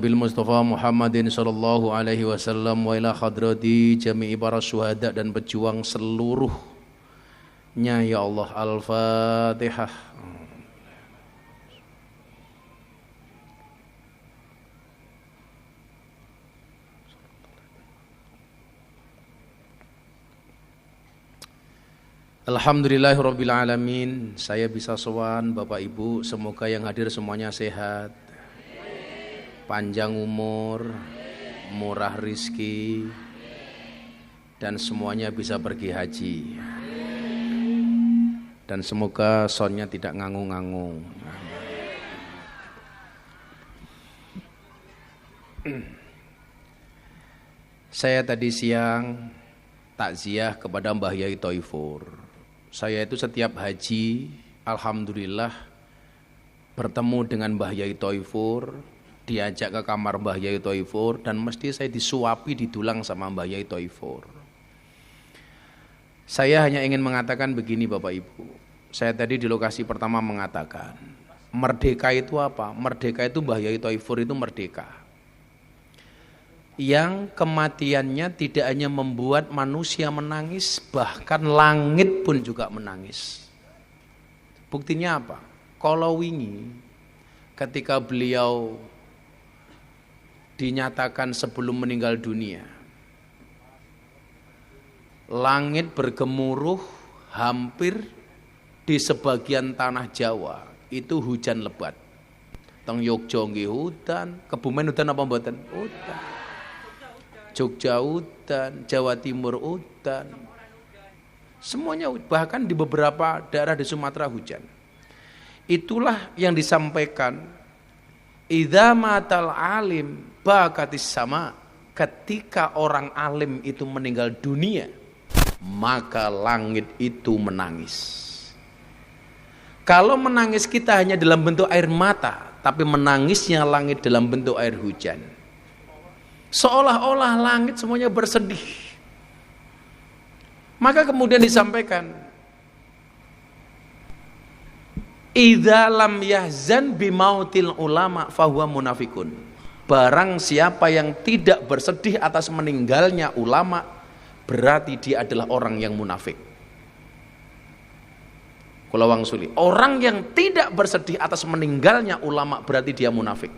bil Mustafa Muhammadin sallallahu alaihi wasallam wa ila hadrati jami'i para syuhada dan pejuang seluruhnya ya Allah. Al-Fatihah. Alhamdulillahirabbil alamin. Saya bisa sowan Bapak Ibu, semoga yang hadir semuanya sehat, panjang umur, murah rizki, dan semuanya bisa pergi haji. Dan semoga soundnya tidak ngangung-ngangung. Saya tadi siang takziah kepada Mbah Yai Thoifur. Saya itu setiap haji, alhamdulillah bertemu dengan Mbah Yai Thoifur, diajak ke kamar Mbah Yai Thoifur, dan mesti saya disuapi didulang sama Mbah Yai Thoifur. Saya hanya ingin mengatakan begini Bapak Ibu. Saya tadi di lokasi pertama mengatakan, merdeka itu apa? Merdeka itu Mbah Yai Thoifur itu merdeka yang kematiannya tidak hanya membuat manusia menangis, bahkan langit pun juga menangis. Buktinya apa? Kalau wingi ketika beliau dinyatakan sebelum meninggal dunia, langit bergemuruh hampir di sebagian tanah Jawa itu hujan lebat. Teng Yogya nggih hutan, Kebumen hutan apa mboten? Hutan. Jogja hutan, Jawa Timur hutan, semuanya, bahkan di beberapa daerah di Sumatera hujan. Itulah yang disampaikan, idza matal alim bakatis sama, ketika orang alim itu meninggal dunia maka langit itu menangis. Kalau menangis kita hanya dalam bentuk air mata, tapi menangisnya langit dalam bentuk air hujan, seolah-olah langit semuanya bersedih. Maka kemudian disampaikan, idza lam yahzan bimautil ulama fahuwa munafikun. Barang siapa yang tidak bersedih atas meninggalnya ulama, berarti dia adalah orang yang munafik. Kula wangsuli, orang yang tidak bersedih atas meninggalnya ulama berarti dia munafik.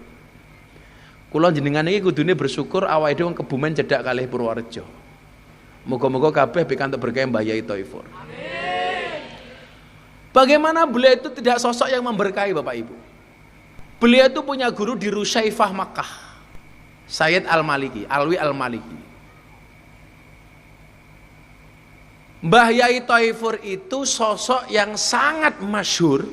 Kula jenengan iki kudune bersyukur awake dhewe Kebumen cedhak kalih Purworejo. Muga-muga kabeh pikantuk berkah Mbah Yai Thoifur. Amin. Bagaimana beliau itu tidak sosok yang memberkahi Bapak Ibu. Beliau itu punya guru di Rusyaifah Makkah, Sayyid Al-Maliki, Alwi Al-Maliki. Mbah Yai Thoifur itu sosok yang sangat masyhur,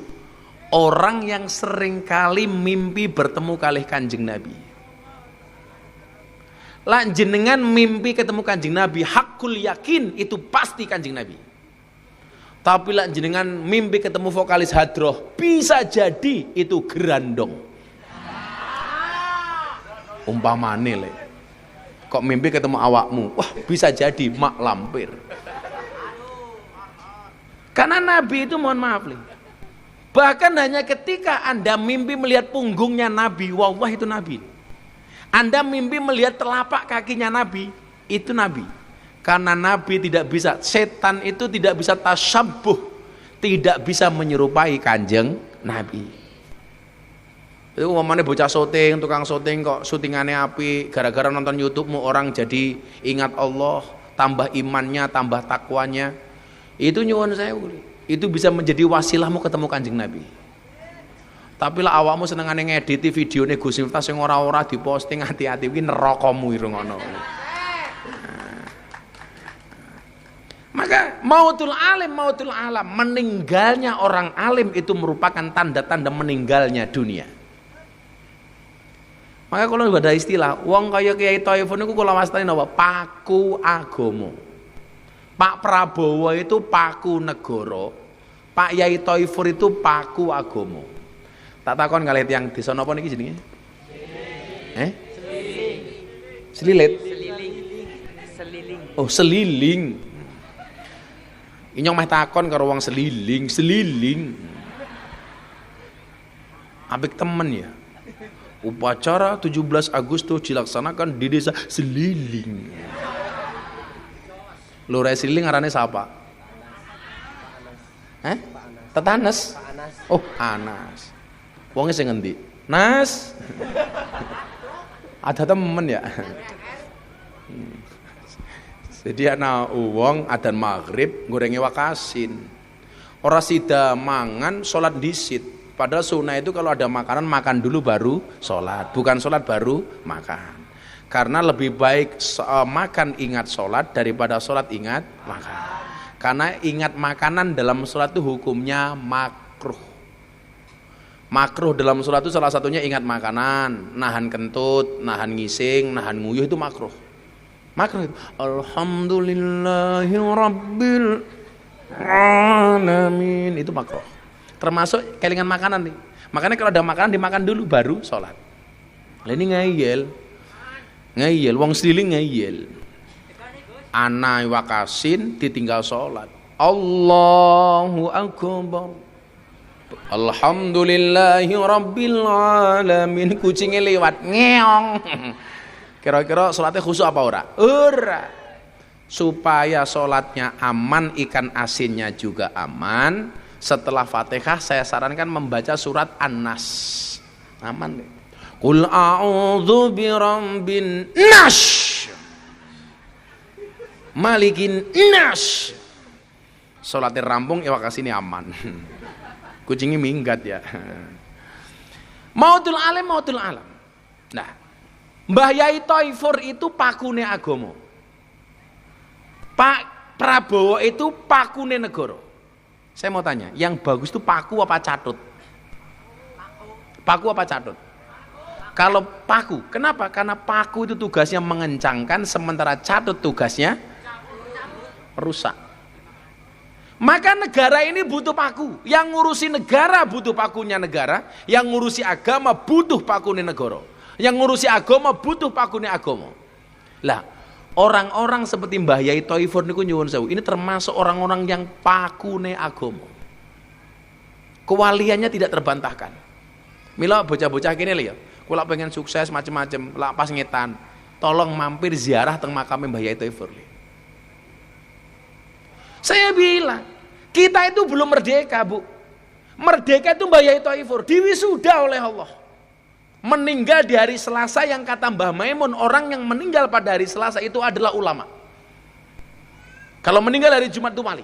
orang yang sering kali mimpi bertemu kalih Kanjeng Nabi. Lan jenengan mimpi ketemu Kanjeng Nabi, hakul yakin itu pasti Kanjeng Nabi. Tapi lan jenengan mimpi ketemu vokalis Hadroh, bisa jadi itu Gerandong. Umpamane le, kok mimpi ketemu awakmu, wah bisa jadi Mak Lampir. Karena Nabi itu, mohon maaf le, bahkan hanya ketika Anda mimpi melihat punggungnya Nabi, wallah itu Nabi. Anda mimpi melihat telapak kakinya Nabi, itu Nabi. Karena Nabi tidak bisa, setan itu tidak bisa tasyabbuh, tidak bisa menyerupai Kanjeng Nabi. Itu umpamanya bocah syuting, tukang syuting kok syutingannya api, gara-gara nonton YouTube-mu orang jadi ingat Allah, tambah imannya, tambah takwanya. Itu nyuwun saya, itu bisa menjadi wasilahmu ketemu Kanjeng Nabi. Tapi lah awakmu senengane ngediti videone Gus Miftah sing ora-ora diposting, hati-hati kuwi nerakamu iku ngono. Maka mautul alam, meninggalnya orang alim itu merupakan tanda-tanda meninggalnya dunia. Maka kalau ada istilah wong kaya Kiai Thoifur niku kula wastani napa? Paku agama. Pak Prabowo itu paku negara, Pak Yai Thoifur itu paku agama. Tak takon kalih tiyang desa napa niki jenenge? Selilit. Seliling. Oh, seliling. Inyong meh takon karo wong seliling. Apik temen ya. Upacara 17 Agustus dilaksanakan di desa Seliling. Lurah Seliling ngarane siapa? Tetanes. Oh, Anas. Wonge sing ngendi? Nas. Ada temen ya. Jadi ana wong adzan maghrib gorengi wakasin. Ora sida mangan salat dhisit. Padahal sunnah itu kalau ada makanan makan dulu baru sholat, bukan sholat baru makan. Karena lebih baik makan ingat sholat daripada sholat ingat makan. Karena ingat makanan dalam sholat itu hukumnya makruh. Makruh dalam sholat itu salah satunya ingat makanan, nahan kentut, nahan ngising, nahan nguyuh itu makruh. Makruh itu alhamdulillahi rabbil alamin itu makruh. Termasuk kelingan makanan nih. Makanya kalau ada makanan dimakan dulu baru sholat. Lah ini ngeyel, wong Seliling ngeyel. Ana wakasin ditinggal sholat. Allahu akbar. Alhamdulillahi rabbil alamin. Kucingnya lewat ngeong. Kira-kira sholatnya khusyuk apa ora? Ora. Supaya sholatnya aman, ikan asinnya juga aman. Setelah Fatihah saya sarankan membaca surat An-Nas. Aman deh. Qul a'udzu birabbin nas. Malikin nas. Salatnya rampung evakuasi ini aman. Kucingnya minggat ya. Mautul alam. Nah, Mbah Yai Thaifur itu pakune agama. Pak Prabowo itu pakune negara. Saya mau tanya, yang bagus itu paku apa catut? Paku apa catut? Kalau paku, kenapa? Karena paku itu tugasnya mengencangkan, sementara catut tugasnya rusak. Maka negara ini butuh paku. Yang ngurusi negara butuh pakunya negara, yang ngurusi agama butuh pakunya negara. Yang ngurusi agama butuh pakunya agama. Lah, orang-orang seperti Mbah Yai Thaifur niku nyuwun sewu, ini termasuk orang-orang yang pakune agama. Kewaliannya tidak terbantahkan. Mila bocah-bocah kene lho ya, kula pengen sukses macam-macam, lak pas ngetan, tolong mampir ziarah teng makam Mbah Yai Thaifur. Saya bilang, kita itu belum merdeka, Bu. Merdeka itu Mbah Yai Thaifur diwisuda oleh Allah. Meninggal di hari Selasa, yang kata Mbah Maimun, orang yang meninggal pada hari Selasa itu adalah ulama. Kalau meninggal hari Jumat itu wali.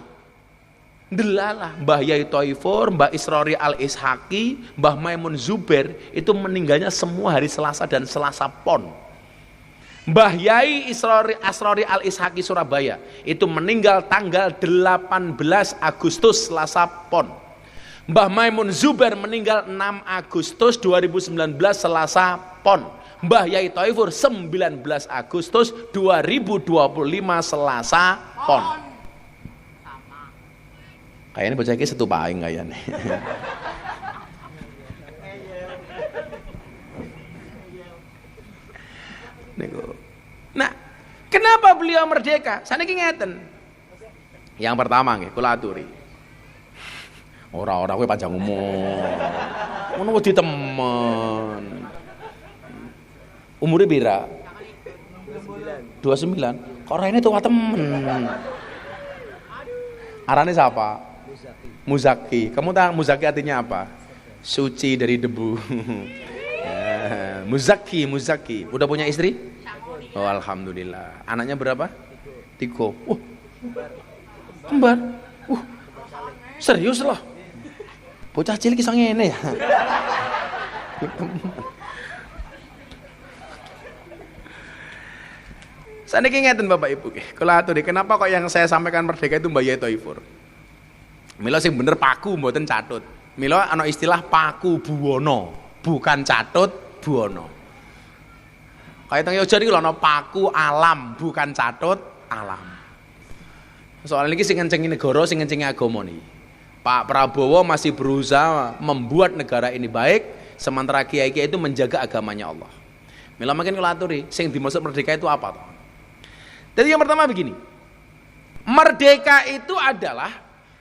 Delalah Mbah Yai Thaifur, Mbah Isrori Al-Ishaqi, Mbah Maimun Zubair itu meninggalnya semua hari Selasa dan Selasa Pon. Mbah Yai Asrori Al-Ishaqi Surabaya itu meninggal tanggal 18 Agustus Selasa Pon. Mbah Maimun Zubair meninggal 6 Agustus 2019 Selasa Pon. Mbah Yai Thaifur 19 Agustus 2025 Selasa Pon. Kayaknya bocah iki setu paing kayaknya. Nah, kenapa beliau merdeka? Saniki ngeten. Yang pertama nggih kula aturi. Ora kowe panjang umur. Ngono wedi temen. Umure pira? 29. Kok raine tua temen. Arane siapa? Muzaki. Kamu tahu Muzaki artinya apa? Suci dari debu. Muzaki. Udah punya istri? Oh, alhamdulillah. Anaknya berapa? 3. Kembar. Serius loh. Bocah cilik iso ngene ya. Saniki ngeten Bapak Ibu nggih. Kula aturi, kenapa kok yang saya sampaikan merdeka itu Mbah Yai Thaifur? Mila sing bener paku mboten catut. Mila ana istilah paku buwana, bukan catut buwana. Kaya teng Yogyakarta iki lho ana paku alam, bukan catut alam. Soalnya ini sing ngencengi negara, sing ngencengi agama nih. Pak Prabowo masih berusaha membuat negara ini baik, sementara kiai-kiai itu menjaga agamanya Allah. Mila makin kula aturi, sing dimaksud merdeka itu apa toh? Jadi yang pertama begini. Merdeka itu adalah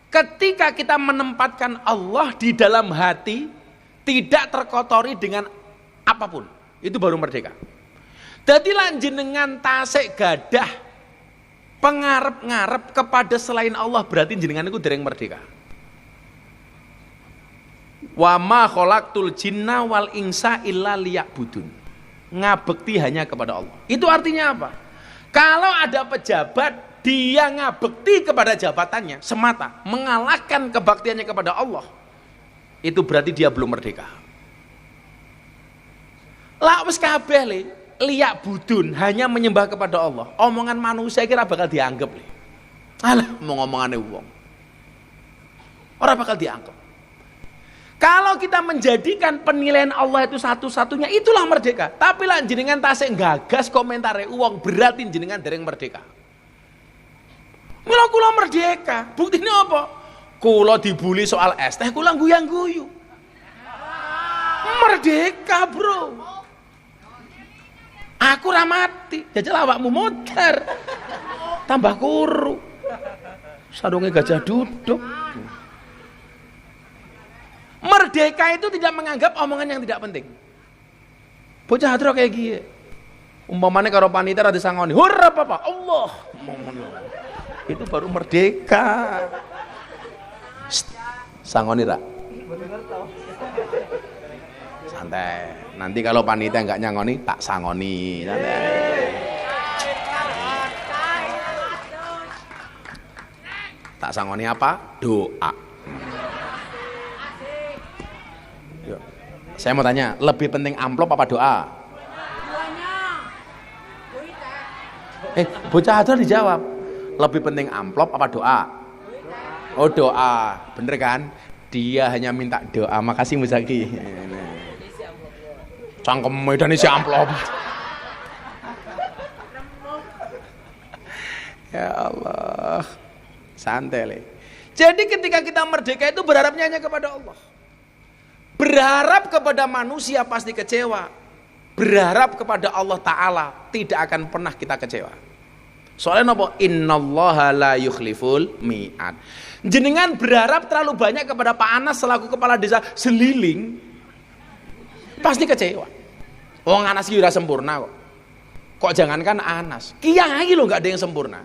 ketika kita menempatkan Allah di dalam hati, tidak terkotori dengan apapun, itu baru merdeka. Dadi lan jenengan tasik gadah pengarep-ngarep kepada selain Allah, berarti jenengan itu dereng merdeka. Wa ma khalaqtul jinna wal insa illa liya'budun. Ngabekti hanya kepada Allah. Itu artinya apa? Kalau ada pejabat dia ngabekti kepada jabatannya semata, mengalahkan kebaktiannya kepada Allah, itu berarti dia belum merdeka. Lah wis kabeh liyak budun, hanya menyembah kepada Allah. Omongan manusia kira bakal dianggap le. Alah, mau ngomongane wong. Ora bakal dianggap. Kalau kita menjadikan penilaian Allah itu satu-satunya, itulah merdeka. Tapi lah jenengan tasik gagas komentare wong, berarti jenengan dereng merdeka. Mila kula merdeka, buktine apa? Kula dibully soal es teh, kula guyang-guyu. Merdeka, bro. Aku ra mati, jajal awakmu modar. Tambah kuru. Sadunge gajah duduk. Merdeka itu tidak menganggap omongan yang tidak penting. Bocah hadro kayak gini. Umpamane karo panitia ra disangoni, "Hurra Bapak, Allah." Itu baru merdeka. Sangoni ra? Santai. Nanti kalau panitia enggak nyangoni, tak sangoni. Santai. Tak sangoni apa? Doa. Yuk. Saya mau tanya, lebih penting amplop apa doa? Bocah ada dijawab. Lebih penting amplop apa doa? Oh, doa. Bener kan? Dia hanya minta doa. Makasih Muzaki. Cangkem medan isi amplop. Ya Allah. Santai le. Jadi ketika kita merdeka itu berharapnya hanya kepada Allah. Berharap kepada manusia pasti kecewa. Berharap kepada Allah Ta'ala tidak akan pernah kita kecewa. Soalnya apa? Innallaha la yukhliful mi'ad. Jenengan berharap terlalu banyak kepada Pak Anas selaku kepala desa Seliling, pasti kecewa. Wong Anas iki ora sempurna kok. Kok jangankan Anas, kiai lho enggak ada yang sempurna.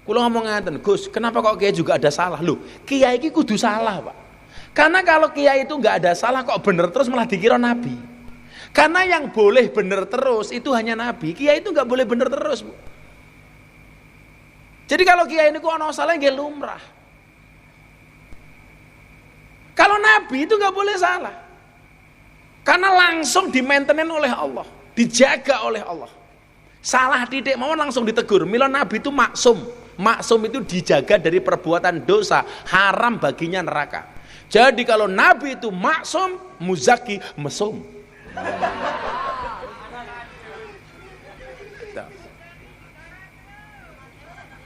Kula ngomong ngaten, Gus, kenapa kok kiai juga ada salah? Lho, kiai iki kudu salah, Pak. Karena kalau kiai itu enggak ada salah kok bener terus malah dikira nabi. Karena yang boleh bener terus itu hanya nabi. Kiai itu enggak boleh bener terus, Bu. Jadi kalau kiai ini kok ana salah nggih lumrah. Kalau nabi itu enggak boleh salah. Karena langsung di-maintain oleh Allah, dijaga oleh Allah. Salah titik mau langsung ditegur. Mila nabi itu maksum. Maksum itu dijaga dari perbuatan dosa, haram baginya neraka. Jadi kalau nabi itu maksum, muzaki, mesum.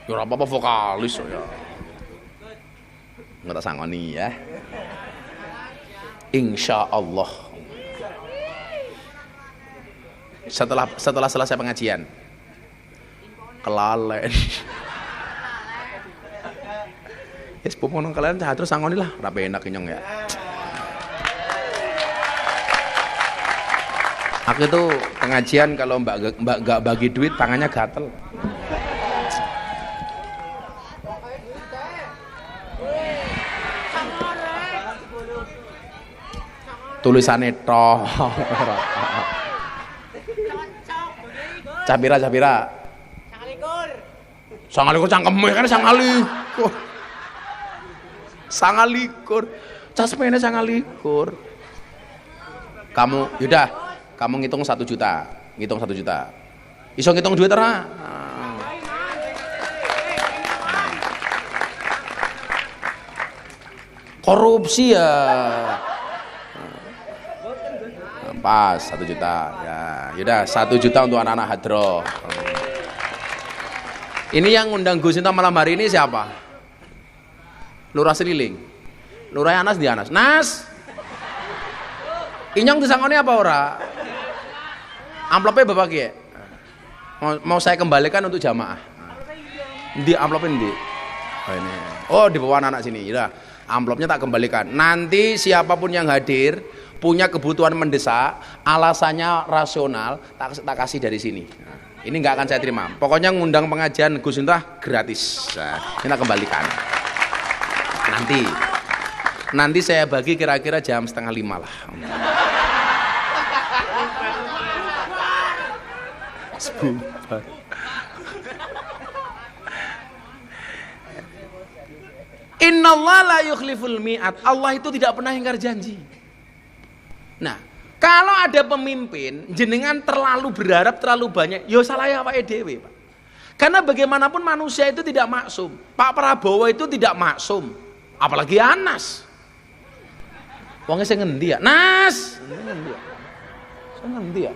Ya apa-apa vokalis ya. Nggak tak sangoni ya. Insya Allah. Setelah selesai pengajian, kelalen. Yes, popong nang kalian terus sangoni lah, rapi enak kenyong ya. Aku itu pengajian kalau mbak gak bagi duit tangannya gatel. Tulisannya toh. Capira. Sangalikur cangkeme kan sangalikur. Sangalikur. Caspene sangalikur. Kamu, yaudah, kamu ngitung 1 juta. Ngitung 1 juta. Iso ngitung duit ora? Korupsi ya. Pas 1 juta ya, yaudah 1 juta untuk anak-anak hadroh. Ini yang ngundang Gus Sinta malam hari ini siapa? Lurah Seliling. Lurah Anas di Anas. Nas, inyong disangoni apa ora? Amplopnya bapak ya? Mau saya kembalikan untuk jamaah. Di amplopin di. Oh ini. Oh di bawah anak sini. Yaudah. amplopnya tak kembalikan. Nanti siapapun yang hadir punya kebutuhan mendesak, alasannya rasional, tak kasih dari sini. Nah, ini nggak akan saya terima. Pokoknya ngundang pengajian Gus Miftah gratis. Nah, ini tak kembalikan. Nanti saya bagi kira-kira jam 4:30 lah. Sebentar. Innallaha la yukhliful mi'ad. Allah itu tidak pernah ingkar janji. Nah, kalau ada pemimpin jenengan terlalu berharap terlalu banyak, ya salah ya awake dhewe, Pak. Karena bagaimanapun manusia itu tidak maksum. Pak Prabowo itu tidak maksum, apalagi Anas. Wongnya sing ngendi ya? Nas. Sing ngendi ya?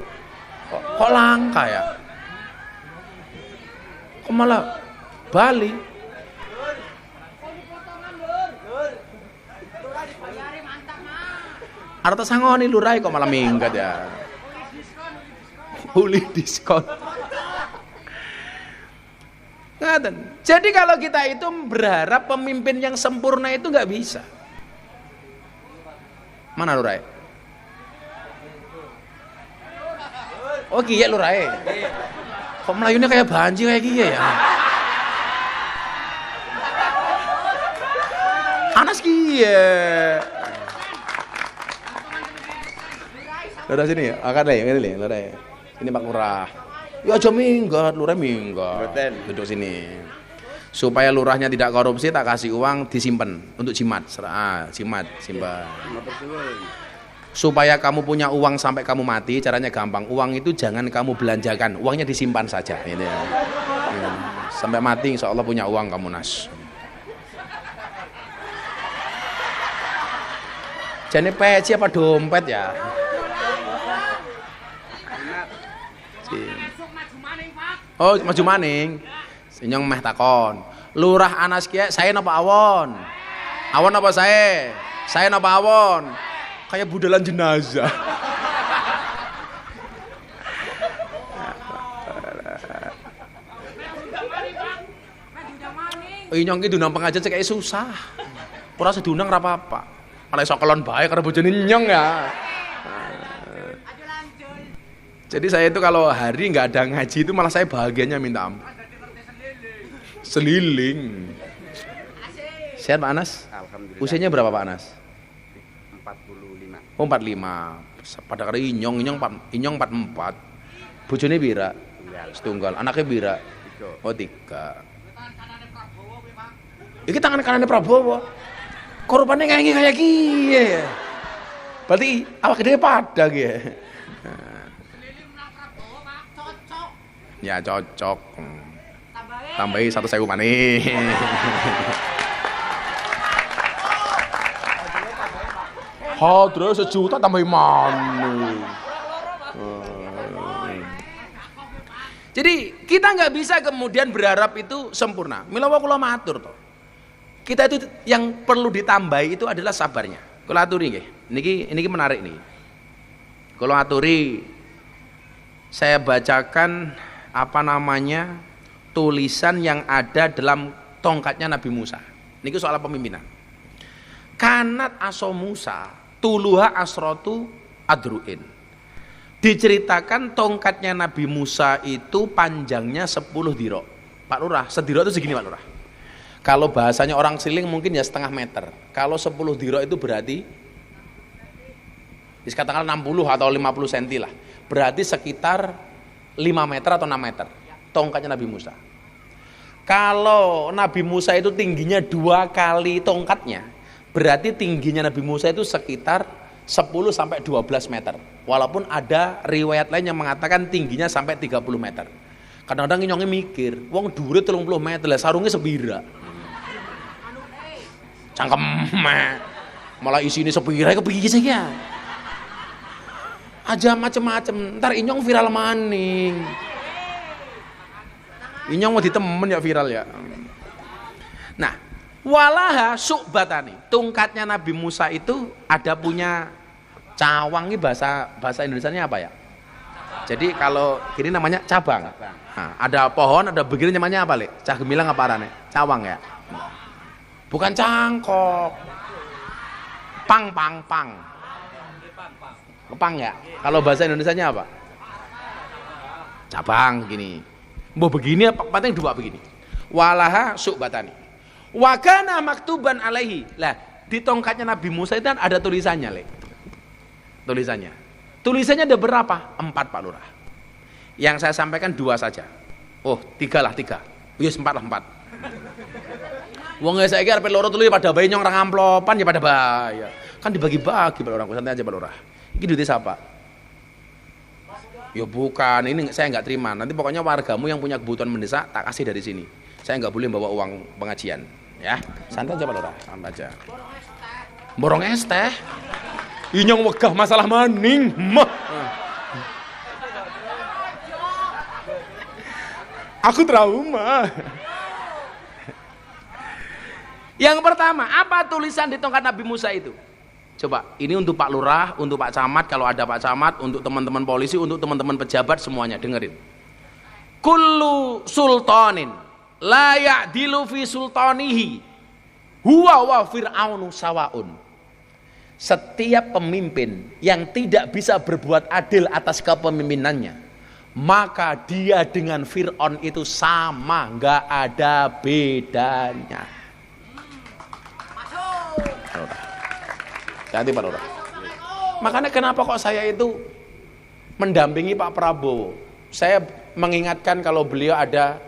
Kok langka ya? Kok malah Bali? Arta sangoni lurai kok malah minggat ya. Uli diskon. Ngaten. Jadi kalau kita itu berharap pemimpin yang sempurna itu nggak bisa. Mana lurai? Oh kiye lurai. Kok melayunya kayak banji kayak kiye ya? Anas kiye. Lurah sini ya, akan deh, ini lurah. Ini Pak Lurah. Ya aja minggat, lurah minggat. Duduk sini. Supaya lurahnya tidak korupsi, tak kasih uang disimpan untuk jimat. Jimat, simpan. Supaya kamu punya uang sampai kamu mati, caranya gampang. Uang itu jangan kamu belanjakan, uangnya disimpan saja. Ini ya. Sampai mati, insya Allah punya uang kamu Nas. Jadi peci apa dompet ya? Oh maju maning. Senyong meh takon. Lurah Anas kiye saya napa awon? Awon apa saya? Saya napa awon? Kayak budalan jenazah. Inyong ki diundang pengajian cek kayak susah. Ora sedunang ora apa-apa. Malah iso kelon bae karo bojone nyong ya. Jadi saya itu kalau hari nggak ada ngaji itu malah saya bahagianya minta ampun. Seliling. Sehat Pak Anas? Alhamdulillah. Usianya berapa Pak Anas? 45. Oh 45. Pada kali inyong 44. Bojone pira? Setunggal. Anaknya pira? 3. Oh 3. Iki tangan kanannya Prabowo. Korbannya kayak kiye. Berarti awak gede pada kiye. Ya cocok. Tambahi 1.000 maneh. Hadro 1 juta tambahi maneh. Jadi kita nggak bisa kemudian berharap itu sempurna. Mila kula matur toh. Kita itu yang perlu ditambahi itu adalah sabarnya. Kula aturi nggih. Niki menarik nih. Kula aturi saya bacakan tulisan yang ada dalam tongkatnya Nabi Musa. Niki soal pemimpinan. Kanat aso Musa tuluha asrotu adruin. Diceritakan tongkatnya Nabi Musa itu panjangnya 10 dirok. Pak Lurah, sedirok itu segini Pak Lurah. Kalau bahasanya orang siling mungkin ya setengah meter. Kalau 10 dirok itu berarti katakanlah 60 atau 50 cm lah. Berarti sekitar 5 meter atau 6 meter tongkatnya Nabi Musa. Kalau Nabi Musa itu tingginya 2 kali tongkatnya, berarti tingginya Nabi Musa itu sekitar 10 sampai 12 meter. Walaupun ada riwayat lain yang mengatakan tingginya sampai 30 meter. Kadang-kadang nyongnya mikir, wong dhuwure 30 meter lah sarungnya sepira. Cangkem malah isine sepira kepiye sih ya. Aja macem-macem, ntar inyong viral maning. Inyong mau ditemen ya viral ya. Nah, walaha su'batani. Tongkatnya Nabi Musa itu ada punya cawang, ini bahasa Indonesianya apa ya? Jadi kalau gini namanya cabang. Nah, ada pohon, ada begini namanya apa, Le? Cah gemilang apa arane? Cawang ya. Bukan cangkok. Pang. Kepang ya? Kalau bahasa Indonesianya apa? Cabang gini. Mbah begini apa penting dua begini. Walaha su'batani. Wa kana maktuban alaihi. Lah, di tongkatnya Nabi Musa itu kan ada tulisannya, Le. Tulisannya ada berapa? 4, Pak Lurah. Yang saya sampaikan 2 saja. Oh, 3 lah. Yes, 4 lah. Wong saiki arep loro telu pada bayi nyong rang amplopan ya pada bayar. Kan dibagi-bagi Pak Lurah, santai aja Pak Lurah. Iki duitnya siapa? Ya bukan, ini saya nggak terima. Nanti pokoknya wargamu yang punya kebutuhan mendesak tak kasih dari sini. Saya nggak boleh bawa uang pengajian, ya. Santai aja Pak Lurah, santai aja. Borong es teh. Inyong wegah masalah maning. Aku trauma. Yang pertama, apa tulisan di tongkat Nabi Musa itu? Coba, ini untuk Pak Lurah, untuk Pak Camat, kalau ada Pak Camat, untuk teman-teman polisi, untuk teman-teman pejabat, semuanya dengerin. Kullu sultanin la ya'dilu fi sultanihi huwa wa fir'aunu sawaun. Setiap pemimpin yang tidak bisa berbuat adil atas kepemimpinannya, maka dia dengan Fir'aun itu sama, nggak ada bedanya. Nanti Pak Lurah. Makanya kenapa kok saya itu mendampingi Pak Prabowo? Saya mengingatkan kalau beliau ada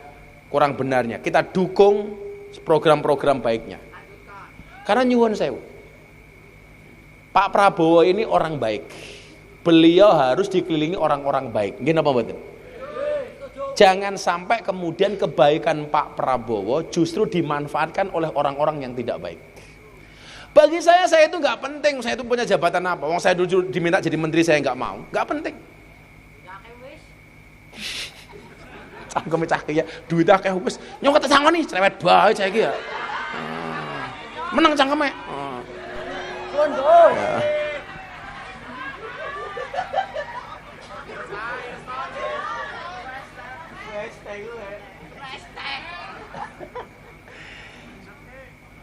kurang benarnya, kita dukung program-program baiknya. Karena nyuwun sewu, Pak Prabowo ini orang baik. Beliau harus dikelilingi orang-orang baik. Nggih napa mboten? Jangan sampai kemudian kebaikan Pak Prabowo justru dimanfaatkan oleh orang-orang yang tidak baik. Bagi saya itu nggak penting, saya itu punya jabatan apa. Wong saya dulu diminta jadi menteri, saya nggak mau, nggak penting. Cangkem cah ya, duit akeh wis. Nyong kata sangoni, cerewet bae cah iki ya. Menang cangkeme. Ya.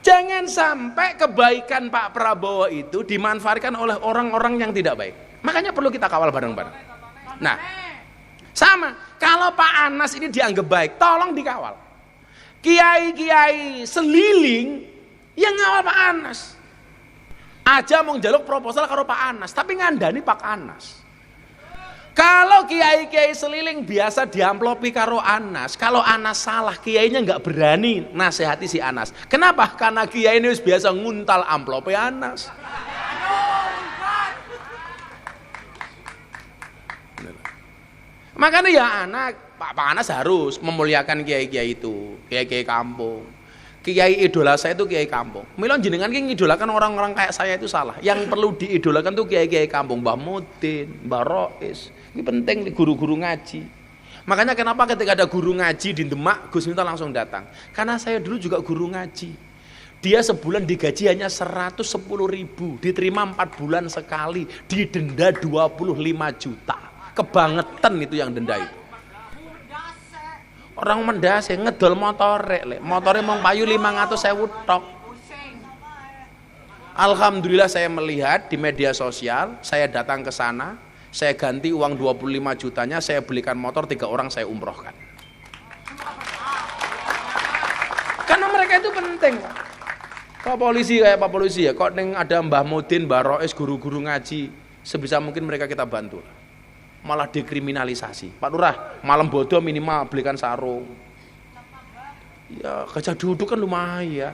Jangan sampai kebaikan Pak Prabowo itu dimanfaatkan oleh orang-orang yang tidak baik. Makanya perlu kita kawal bareng-bareng. Nah, sama, kalau Pak Anas ini dianggap baik, tolong dikawal. Kiai-kiai seliling yang ngawal Pak Anas. Aja mau njaluk proposal karo Pak Anas, tapi ngandani Pak Anas. Kalau kiai-kiai seliling biasa diamplopi karo Anas, kalau Anas salah kiainya nggak berani nasihati si Anas. Kenapa? Karena kiai ini biasa nguntal amplopi Anas. Makanya ya Pak Anas harus memuliakan kiai-kiai itu, kiai-kiai kampung. Kiai idola saya itu kiai kampung. Mila jenengan ki ngidolakan orang-orang kayak saya itu salah. Yang perlu diidolakan tuh kiai-kiai kampung, Mbah Mudin, Mbah Rois. Ini penting guru-guru ngaji. Makanya kenapa ketika ada guru ngaji di Demak, Gus Miftah langsung datang. Karena saya dulu juga guru ngaji. Dia sebulan digaji hanya 110.000, diterima 4 bulan sekali, didenda 25 juta. Kebangetan itu yang denda itu. Orang mendase ngedol motore, motore mong payu 500.000 tok. Alhamdulillah saya melihat di media sosial, saya datang ke sana, saya ganti uang 25 jutanya, saya belikan motor 3 orang saya umrohkan. Karena mereka itu penting. Pak polisi kayak Pak polisi ya, kok neng ada Mbah Mudin, Mbah Rois, guru-guru ngaji, sebisa mungkin mereka kita bantu. Malah dekriminalisasi. Pak Lurah, malam bodoh minimal belikan sarung. Ya gajah duduk kan lumayan.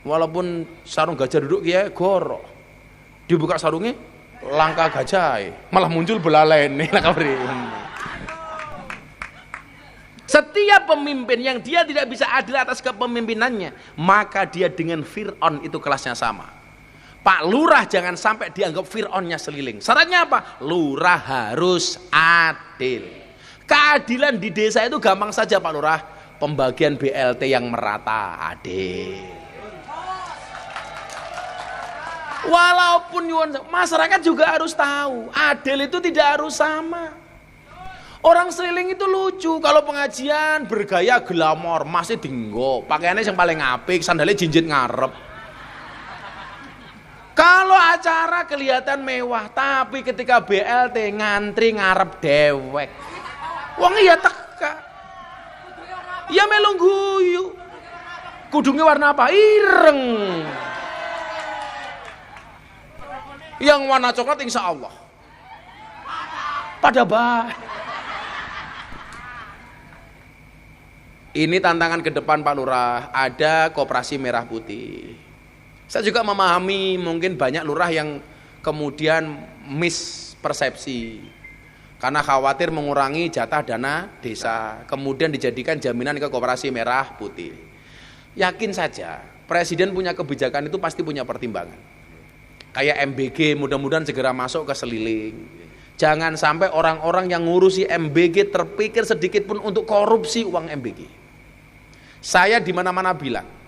Walaupun sarung gajah duduk ya goro. Dibuka sarungnya langka gajah, malah muncul belalene. Setiap pemimpin yang dia tidak bisa adil atas kepemimpinannya, maka dia dengan Fir'aun itu kelasnya sama. Pak Lurah jangan sampai dianggap Fir'aunnya seliling. Syaratnya apa? Lurah harus adil. Keadilan di desa itu gampang saja Pak Lurah. Pembagian BLT yang merata, adil. Walaupun masyarakat juga harus tahu, adil itu tidak harus sama. Orang seliling itu lucu, kalau pengajian bergaya glamor, masih dinggo, pakaiannya yang paling apik, sandalnya jinjit ngarep. Kalau acara kelihatan mewah, tapi ketika BLT ngantri ngarep dewek. Wong iya teka. Ya melu guyu. Kudungnya warna apa? Ireng. Yang warna coklat insya Allah. Pada baik. Ini tantangan ke depan Pak Lurah. Ada koperasi merah putih. Saya juga memahami mungkin banyak lurah yang kemudian mispersepsi karena khawatir mengurangi jatah dana desa, kemudian dijadikan jaminan ke koperasi merah putih. Yakin saja presiden punya kebijakan itu pasti punya pertimbangan. Kayak MBG mudah-mudahan segera masuk ke seliling. Jangan sampai orang-orang yang ngurusi MBG terpikir sedikit pun untuk korupsi uang MBG. Saya di mana-mana bilang,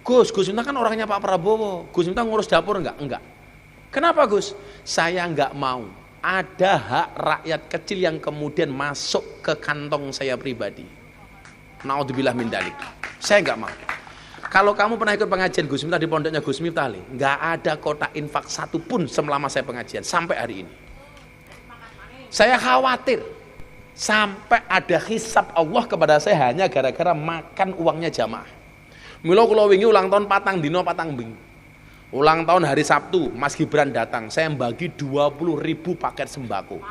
Gus Miftah kan orangnya Pak Prabowo. Gus Miftah ngurus dapur enggak? Enggak. Kenapa Gus? Saya enggak mau ada hak rakyat kecil yang kemudian masuk ke kantong saya pribadi. Naudzubillah min dzalik. Saya enggak mau. Kalau kamu pernah ikut pengajian Gus Miftah di pondoknya Gus Miftah, enggak ada kotak infak satu pun selama saya pengajian sampai hari ini. Saya khawatir sampai ada hisab Allah kepada saya hanya gara-gara makan uangnya jamaah. Milo kula wingi ulang tahun patang dino patang bing. Ulang tahun hari Sabtu, Mas Gibran datang. Saya bagi 20.000 paket sembako.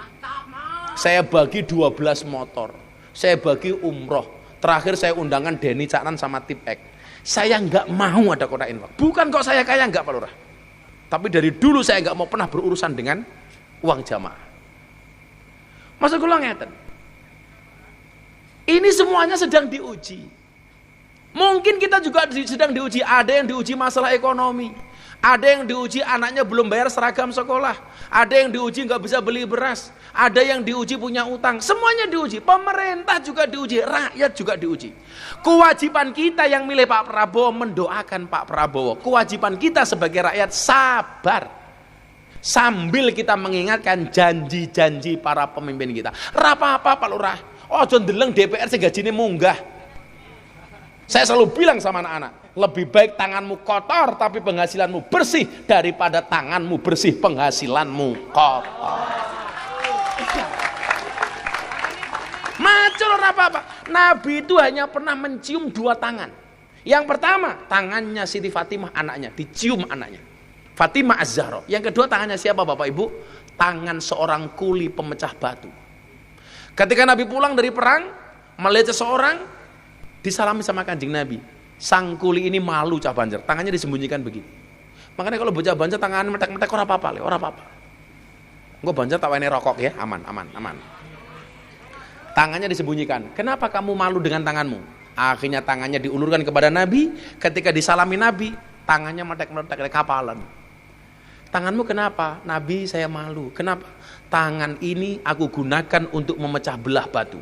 Saya bagi 12 motor. Saya bagi umroh. Terakhir saya undangan Denny Caknan sama Tipek. Saya nggak mau ada kotak infak. Bukan kok saya kaya nggak Pak Lurah. Tapi dari dulu saya nggak mau pernah berurusan dengan uang jamaah. Maksud kula ngeten. Ini semuanya sedang diuji. Mungkin kita juga sedang diuji, ada yang diuji masalah ekonomi, ada yang diuji anaknya belum bayar seragam sekolah, ada yang diuji nggak bisa beli beras, ada yang diuji punya utang, semuanya diuji. Pemerintah juga diuji, rakyat juga diuji. Kewajiban kita yang milih Pak Prabowo mendoakan Pak Prabowo. Kewajiban kita sebagai rakyat sabar sambil kita mengingatkan janji-janji para pemimpin kita. Apa-apa Pak Lurah, ojo ndeleng DPR sing gajine munggah. Saya selalu bilang sama anak-anak, lebih baik tanganmu kotor tapi penghasilanmu bersih daripada tanganmu bersih penghasilanmu kotor. Macul apa-apa. Nabi itu hanya pernah mencium 2 tangan. Yang pertama, tangannya Siti Fatimah anaknya, dicium anaknya. Fatimah Az-Zahra. Yang kedua, tangannya siapa Bapak Ibu? Tangan seorang kuli pemecah batu. Ketika Nabi pulang dari perang, melihat seseorang, disalami sama Kanjeng Nabi. Sang kuli ini malu cah Banjar, tangannya disembunyikan begini. Makanya kalau bocah Banjar tangan metek-metek ora apa-apa, ora apa-apa. Engko Banjar tak wene rokok ya, aman. Tangannya disembunyikan. Kenapa kamu malu dengan tanganmu? Akhirnya tangannya diulurkan kepada Nabi. Ketika disalami Nabi, tangannya metek-metek kapalan. Tanganmu kenapa? Nabi, saya malu. Kenapa? Tangan ini aku gunakan untuk memecah belah batu.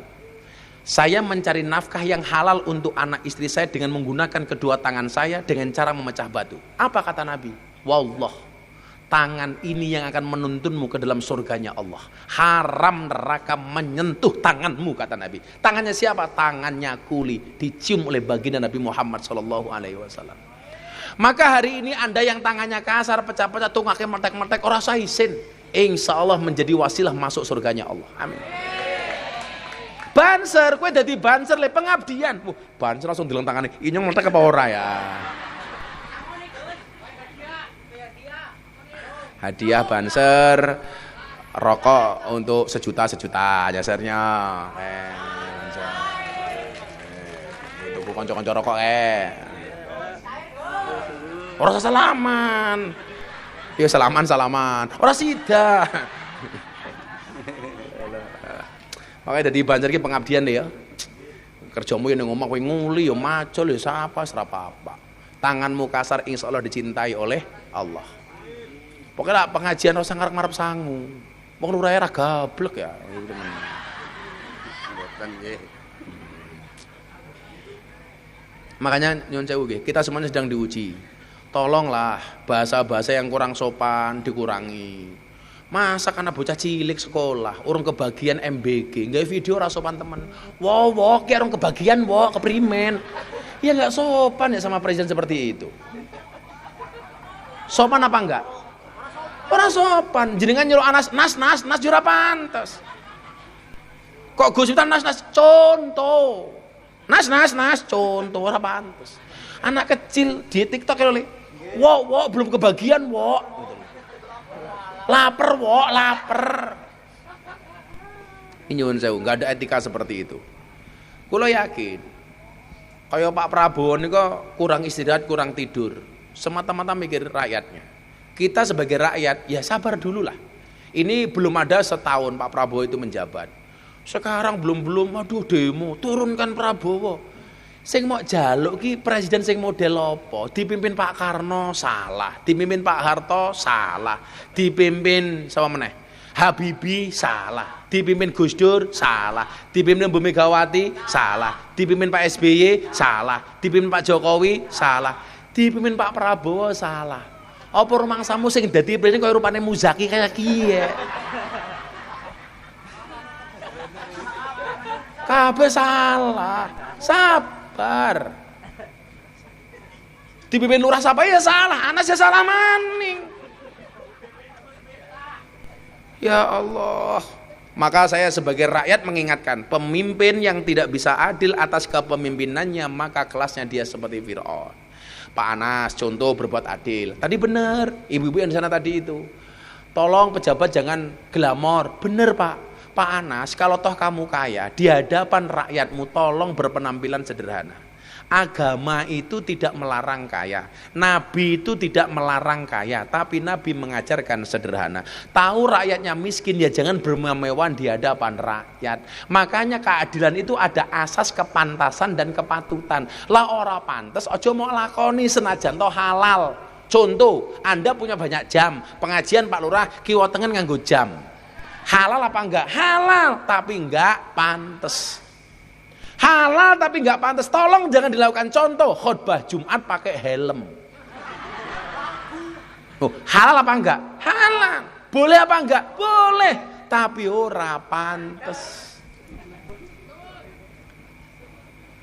Saya mencari nafkah yang halal untuk anak istri saya dengan menggunakan kedua tangan saya dengan cara memecah batu. Apa kata Nabi? Wallah, tangan ini yang akan menuntunmu ke dalam surganya Allah. Haram neraka menyentuh tanganmu, kata Nabi. Tangannya siapa? Tangannya kuli, dicium oleh baginda Nabi Muhammad SAW. Maka hari ini Anda yang tangannya kasar, pecah-pecah, tungaknya metek-metek, orang sah isin, insya Allah menjadi wasilah masuk surganya Allah. Amin. Banser, kue dadi banser le pengabdian. Banser langsung dileng tangane. Inyong meletak apa ora ya? Hadiah banser rokok untuk sejuta jasarnya. Untuk kanca-kanca rokok Ora salaman. Ya salaman. Ora sida. Makanya dari Banjar ki pengabdian deh ya. Kerjamu yang ngomong kowe nguli ya macul ya sapa serapa-apa. Tanganmu kasar insya Allah dicintai oleh Allah. Pokoknya pengajian ora ngarep-ngarep sangu. Wong lurahe ra gablek ya. Makanya nyuwun sewu nggih, kita semuanya sedang diuji. Tolonglah bahasa-bahasa yang kurang sopan dikurangi. Masa karena bocah cilik sekolah, urung kebagian MBG, nggak video ora sopan temen. Wow, kayak orang kebagian, keprimen. Ya nggak sopan ya sama presiden seperti itu. Sopan apa enggak? Ora sopan. Jenengan nyuruh Anas nas yo ora pantes. Kok Gus Miftah nas contoh. Nas contoh ora pantes. Anak kecil di TikTok lho. Wok belum kebagian wok. Laper wok, laper. Ini nyuwun sewu, enggak ada etika seperti itu. Kula yakin kaya Pak Prabowo niku kurang istirahat, kurang tidur. Semata-mata mikir rakyatnya. Kita sebagai rakyat ya sabar dulu lah. Ini belum ada setahun Pak Prabowo itu menjabat. Sekarang belum aduh demo, turunkan Prabowo. Sing mau jaluk ki presiden sing model apa? Dipimpin Pak Karno salah, dipimpin Pak Harto salah, dipimpin sapa meneh? Habibie salah, dipimpin Gus Dur salah, dipimpin Bu Megawati salah, dipimpin Pak SBY salah, dipimpin Pak Jokowi salah, dipimpin Pak Prabowo salah. Apa rumangsamu sing dadi presiden kaya rupane Muzaki kayak kiye? Kabeh salah. Sabar. Dipimpin lurah siapa ya salah, Anas ya salah maning. Ya Allah. Maka saya sebagai rakyat mengingatkan, pemimpin yang tidak bisa adil atas kepemimpinannya maka kelasnya dia seperti Fir'aun. Pak Anas contoh berbuat adil. Tadi benar, ibu-ibu yang di sana tadi itu. Tolong pejabat jangan glamor. Benar Pak. Pak Anas, kalau toh kamu kaya, di hadapan rakyatmu tolong berpenampilan sederhana. Agama itu tidak melarang kaya, Nabi itu tidak melarang kaya, tapi Nabi mengajarkan sederhana. Tahu rakyatnya miskin ya jangan bermewah-mewahan di hadapan rakyat. Makanya keadilan itu ada asas kepantasan dan kepatutan. Lah ora pantes, ojo mau lakoni senajan toh halal. Contoh, Anda punya banyak jam, pengajian Pak Lurah kiwa tengen nganggo jam. Halal apa enggak? Halal, tapi enggak pantes. Halal tapi enggak pantes. Tolong jangan dilakukan. Contoh, khutbah Jumat pakai helm. Oh, halal apa enggak? Halal. Boleh apa enggak? Boleh, tapi ora pantes.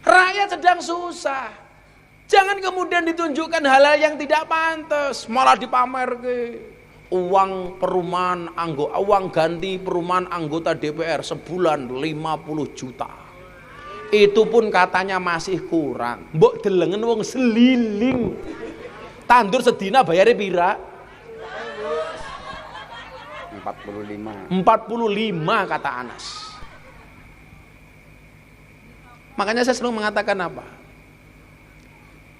Rakyat sedang susah. Jangan kemudian ditunjukkan hal-hal yang tidak pantes, malah dipamerke. Uang perumahan uang ganti perumahan anggota DPR sebulan 50 juta. Itu pun katanya masih kurang. Mbok delengen wong seliling. Tandur sedina bayare pira? 45 kata Anas. Makanya saya selalu mengatakan apa?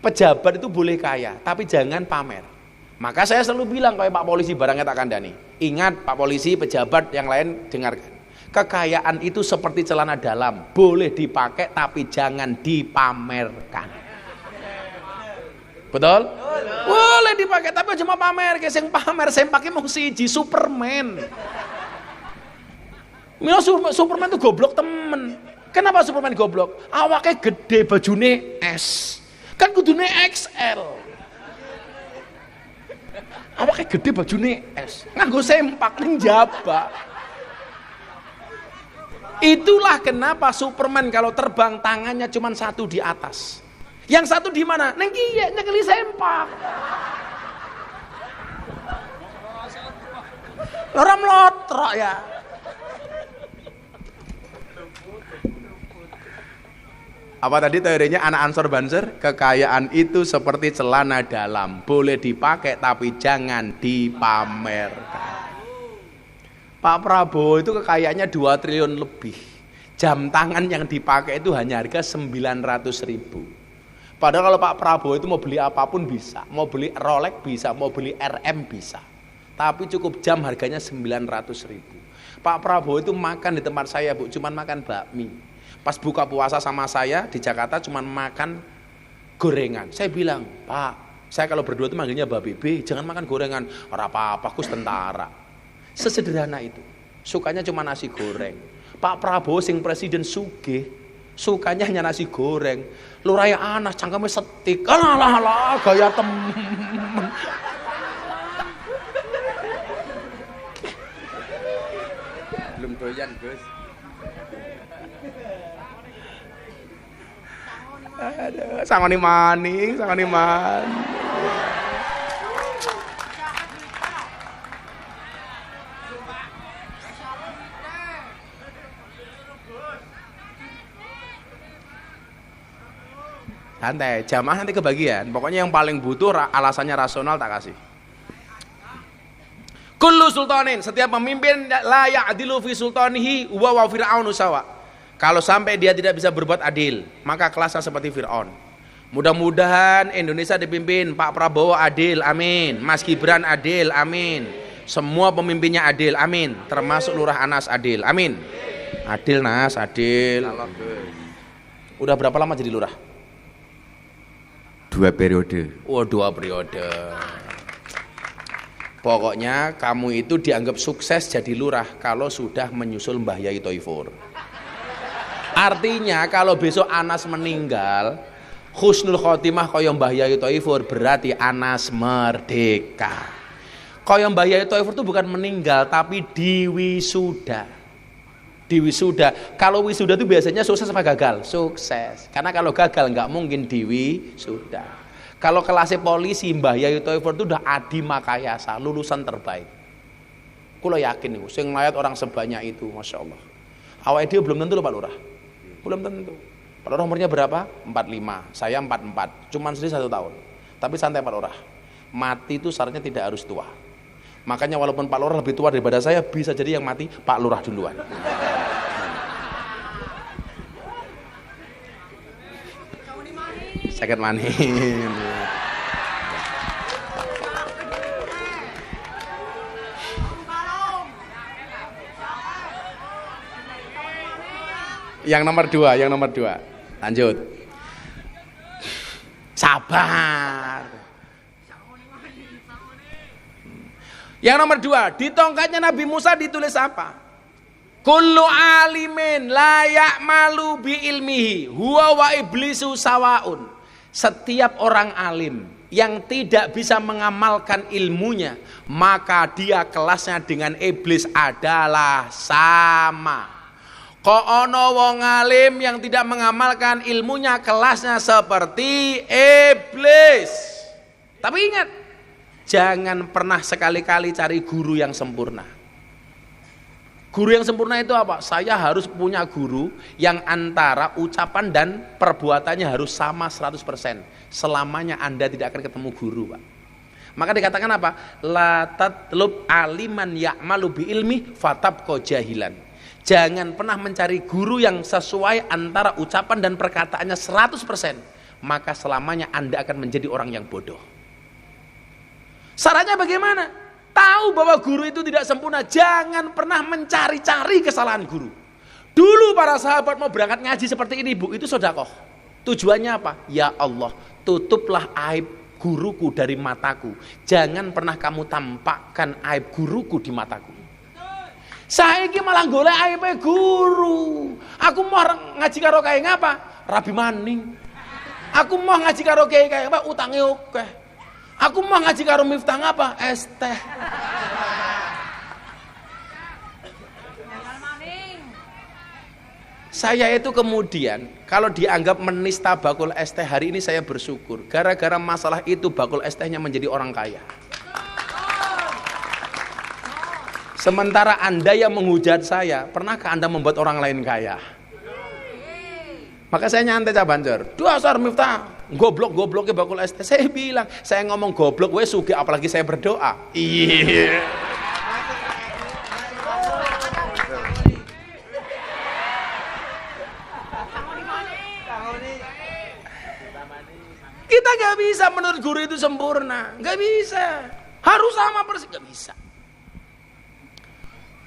Pejabat itu boleh kaya, tapi jangan pamer. Maka saya selalu bilang kayak Pak Polisi barangnya tak kandani. Ingat Pak Polisi, pejabat yang lain dengarkan. Kekayaan itu seperti celana dalam, boleh dipakai tapi jangan dipamerkan. Betul? Boleh dipakai tapi cuma pamer. Sing pamer, sing pakai mau siji Superman. Mila Superman itu goblok temen. Kenapa Superman goblok? Awaknya gede, bajune S. Kan kudune XL. Awake gede bajune S, nganggo sempak ning jaba. Itulah kenapa Superman kalau terbang tangannya cuma satu di atas. Yang satu di mana? Neng kiye nyekeli sempak. Ora mlotrok ya. Apa tadi teorinya anak Ansor Banser? Kekayaan itu seperti celana dalam, boleh dipakai tapi jangan dipamerkan. Pak Prabowo itu kekayaannya 2 triliun lebih. Jam tangan yang dipakai itu hanya harga 900.000. Padahal kalau Pak Prabowo itu mau beli apapun bisa, mau beli Rolex bisa, mau beli RM bisa. Tapi cukup jam harganya 900.000. Pak Prabowo itu makan di tempat saya, Bu, cuman makan bakmi. Pas buka puasa sama saya di Jakarta cuma makan gorengan. Saya bilang, Pak, saya kalau berdua itu manggilnya Mbak Bebe, jangan makan gorengan. Ora apa-apa, kus tentara. Sesederhana itu. Sukanya cuma nasi goreng. Pak Prabowo sing presiden sugih, sukanya hanya nasi goreng. Lu raya Anas cangkeme setik. Alah gaya temen. belum doyan, Gus. Aduh, sangoni maning. Santai, jamaah nanti kebagian. Pokoknya yang paling butuh alasannya rasional tak kasih. Kullu sultanin, setiap pemimpin la ya'dilu fi sultanihi wa fir'aunu sawa. Kalau sampai dia tidak bisa berbuat adil, maka kelasnya seperti Fir'aun. Mudah-mudahan Indonesia dipimpin Pak Prabowo adil, amin. Mas Gibran adil, amin. Semua pemimpinnya adil, amin. Termasuk Lurah Anas adil, amin. Adil Nas, adil. Udah berapa lama jadi lurah? 2 periode. Oh, 2 periode. Pokoknya kamu itu dianggap sukses jadi lurah kalau sudah menyusul Mbah Yai Toifur. Artinya kalau besok Anas meninggal, husnul khotimah kaya Mbah Yai Toifur, berarti Anas merdeka. Kaya Mbah Yai Toifur itu bukan meninggal tapi diwisuda. Diwisuda. Kalau wisuda itu biasanya sukses apa gagal? Sukses. Karena kalau gagal nggak mungkin diwisuda. Kalau kelasnya polisi Mbah Yai Toifur itu udah adi makayasa, lulusan terbaik. Kulo yakin nih, sing ngeliat orang sebanyak itu, masya Allah. Awalnya dia belum tentu loh Pak Lurah. Belum tentu. Pak Lurah umurnya berapa? 45. Saya 44. Cuman sedih 1 tahun. Tapi santai Pak Lurah. Mati itu syaratnya tidak harus tua. Makanya walaupun Pak Lurah lebih tua daripada saya, bisa jadi yang mati Pak Lurah duluan. Sakit manin. Yang nomor 2. Lanjut. Sabar. Yang nomor 2, di tongkatnya Nabi Musa ditulis apa? Kullu alimin la ya'malu bi ilmihi huwa wa iblisu sawaun. Setiap orang alim yang tidak bisa mengamalkan ilmunya, maka dia kelasnya dengan iblis adalah sama. Kok ono wong alim yang tidak mengamalkan ilmunya, kelasnya seperti iblis. Tapi ingat, jangan pernah sekali-kali cari guru yang sempurna. Guru yang sempurna itu apa? Saya harus punya guru yang antara ucapan dan perbuatannya harus sama 100%. Selamanya Anda tidak akan ketemu guru, Pak. Maka dikatakan apa? La tatlub aliman ya'malu bi ilmi fatabqa jahilan. Jangan pernah mencari guru yang sesuai antara ucapan dan perkataannya 100%. Maka selamanya Anda akan menjadi orang yang bodoh. Syaratnya bagaimana? Tahu bahwa guru itu tidak sempurna, jangan pernah mencari-cari kesalahan guru. Dulu para sahabat mau berangkat ngaji seperti ini, Bu, itu sedekah. Tujuannya apa? Ya Allah, tutuplah aib guruku dari mataku. Jangan pernah kamu tampakkan aib guruku di mataku. Saiki malah golek aibe guru. Aku mau ngaji karo kae ngapa? Rabi maning. Aku mau ngaji karo kae apa? Utange akeh. Aku mau ngaji karo Miftah apa? Es teh. Saya itu kemudian kalau dianggap menista bakul es teh, hari ini saya bersyukur. Gara-gara masalah itu bakul es tehnya menjadi orang kaya. Sementara Anda yang menghujat saya, pernahkah Anda membuat orang lain kaya? Maka saya nyantai Cabanjur. Dasar Miftah, goblok-gobloknya bakul es teh. Saya bilang, saya ngomong goblok wes sugih, apalagi saya berdoa. Iya. Kita gak bisa menurut guru itu sempurna, gak bisa. Harus sama persis, gak bisa.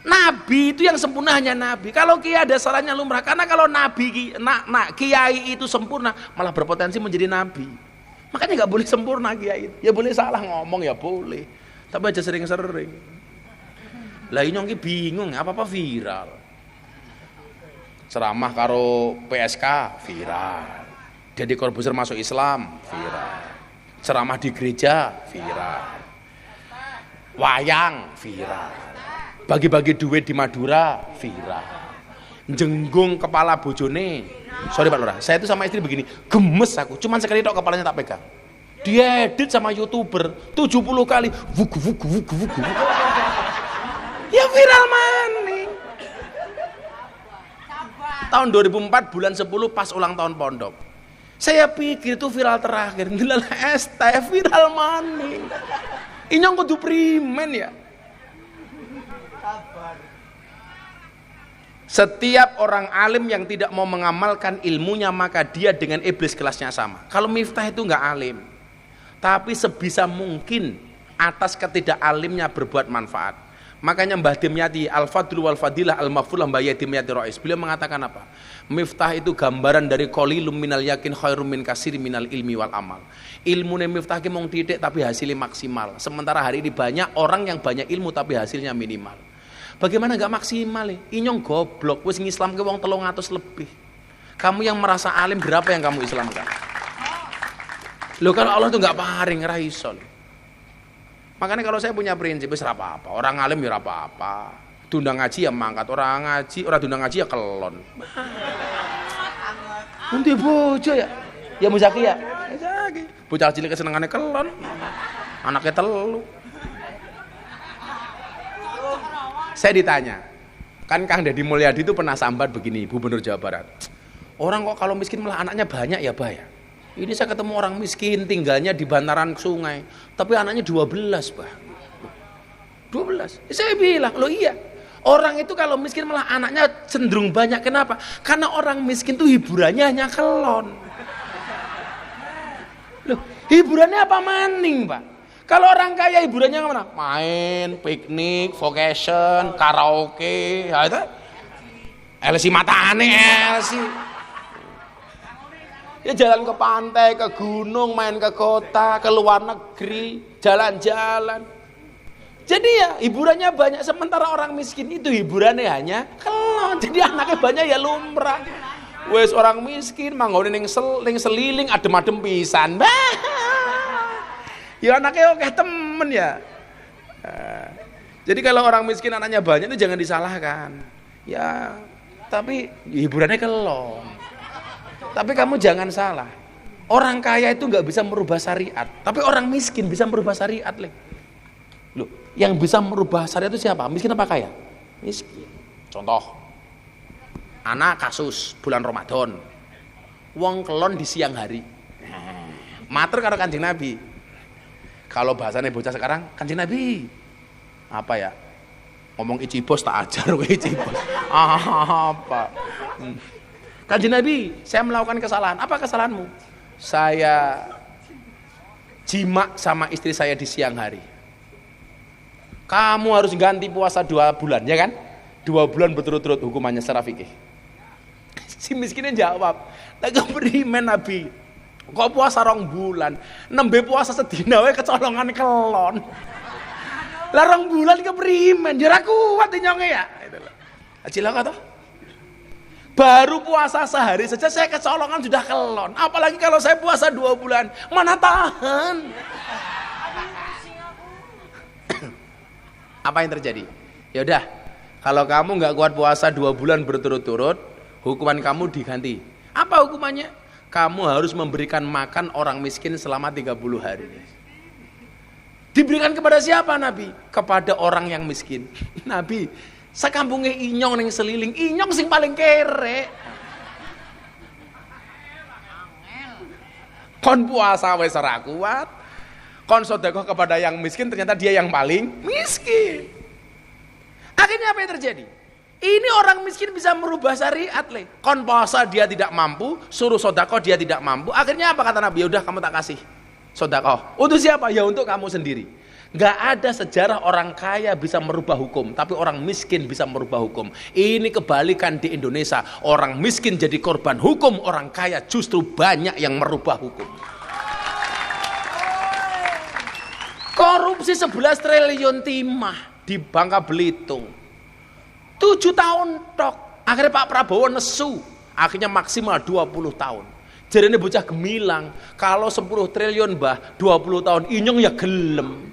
Nabi itu yang sempurna hanya Nabi. Kalau kiai ada salahnya lumrah. Karena kalau Nabi, kiai itu sempurna, malah berpotensi menjadi Nabi. Makanya nggak boleh sempurna kiai. Ya boleh salah ngomong ya boleh. Tapi aja sering-sering. Lah ini nyongki bingung, apa-apa viral. Ceramah karo PSK viral. Jadi Corbuzier masuk Islam viral. Ceramah di gereja viral. Wayang viral. Bagi-bagi duit di Madura viral. Jenggung kepala bojone. Sorry Pak Lurah, saya itu sama istri begini, gemes aku, cuman sekali tok kepalanya tak pegang. Dia edit sama YouTuber 70 kali. Vuk. Ya viral maning. tahun 2004 bulan 10 pas ulang tahun pondok. Saya pikir itu viral terakhir. Ndelala ST viral maning. Inyong kudu primen ya. Setiap orang alim yang tidak mau mengamalkan ilmunya maka dia dengan iblis kelasnya sama. Kalau Miftah itu enggak alim, tapi sebisa mungkin atas ketidakalimnya berbuat manfaat. Makanya Mbah Dimyati Al-Fadlu wal Fadilah Al-Maghfulah Mbah Dimyati Rais, beliau mengatakan apa? Miftah itu gambaran dari qalilum minal yakin khairum min katsiri minal ilmi wal amal. Ilmune Miftah ki mung titik tapi hasilnya maksimal. Sementara hari ini banyak orang yang banyak ilmu tapi hasilnya minimal. Bagaimana enggak maksimal ya? Inyong goblok wis ngislamke wong 300 lebih. Kamu yang merasa alim berapa yang kamu islamkan? Loh kalau Allah tuh enggak paring ra iso. Makanya kalau saya punya prinsip wis ra apa-apa. Orang alim ya ra apa-apa. Tundang ngaji ya mangkat, orang ngaji, orang tundang ngaji ya kelon. Nanti bojo ya. Ya Muzaki ya. Muzaki. Bocah cilik kesenengane kelon. Anaknya telu. Saya ditanya, kan Kang Deddy Mulyadi itu pernah sambat begini, Gubernur Jawa Barat. Orang kok kalau miskin malah anaknya banyak ya, Bah ya. Ini saya ketemu orang miskin tinggalnya di bantaran sungai, tapi anaknya 12, Bah. 12. Saya bilang, loh iya. Orang itu kalau miskin malah anaknya cenderung banyak. Kenapa? Karena orang miskin tuh hiburannya hanya kelon. Loh, hiburannya apa maning, Pak? Kalau orang kaya hiburannya kemana? Main, piknik, vacation, karaoke, ya itu. LC matane, LC. Ya jalan ke pantai, ke gunung, main ke kota, ke luar negeri, jalan-jalan. Jadi ya hiburannya banyak, sementara orang miskin itu hiburannya hanya kelon. Jadi anaknya banyak ya lumrah. Wes orang miskin manggone ning seliling adem-adem pisan. Ya anaknya oke temen ya. Jadi kalau orang miskin anaknya banyak itu jangan disalahkan. Ya, tapi hiburannya kelon. Tapi kamu jangan salah. Orang kaya itu nggak bisa merubah syariat, tapi orang miskin bisa merubah syariat, Loh, yang bisa merubah syariat itu siapa? Miskin apa kaya? Miskin. Contoh, anak kasus bulan Ramadan, wong kelon di siang hari. Matur karo Kanjeng Nabi. Kalau bahasanya bocah sekarang, Kanjeng Nabi apa ya? Ngomong icibos tak ajar we icibos. Apa? Kanjeng Nabi, saya melakukan kesalahan. Apa kesalahanmu? Saya jima sama istri saya di siang hari. Kamu harus ganti puasa 2 bulan, ya kan? 2 bulan berturut-turut hukumannya secara fikih. Si miskinnya jawab, tak keprimen Nabi. Kok puasa 2 bulan, nembe puasa sedina wae kecolongan kelon. Lah 2 bulan keprimen, ya ra kuat nyonge ya. Cilaka toh. Baru puasa sehari saja saya kecolongan sudah kelon. Apalagi kalau saya puasa 2 bulan, mana tahan. Apa yang terjadi? Ya udah, kalau kamu nggak kuat puasa 2 bulan berturut-turut, hukuman kamu diganti. Apa hukumannya? Kamu harus memberikan makan orang miskin selama 30 hari. Diberikan kepada siapa Nabi? Kepada orang yang miskin. Nabi, sakampungnya inyong ning seliling, inyong sing paling kere. Kon puasa wis ora kuat, kon sedekah kepada yang miskin, ternyata dia yang paling miskin. Akhirnya apa yang terjadi? Ini orang miskin bisa merubah syariat, Kon puasa dia tidak mampu, suruh sedekah dia tidak mampu. Akhirnya apa kata Nabi? Udah kamu tak kasih sedekah. Untuk siapa? Ya untuk kamu sendiri. Gak ada sejarah orang kaya bisa merubah hukum, tapi orang miskin bisa merubah hukum. Ini kebalikan di Indonesia. Orang miskin jadi korban hukum, orang kaya justru banyak yang merubah hukum. Korupsi 11 triliun timah di Bangka Belitung. 7 tahun tok. Akhirnya Pak Prabowo nesu. Akhirnya maksimal 20 tahun. Jadi ini bocah gemilang. Kalau 10 triliun bah 20 tahun inyong ya gelem.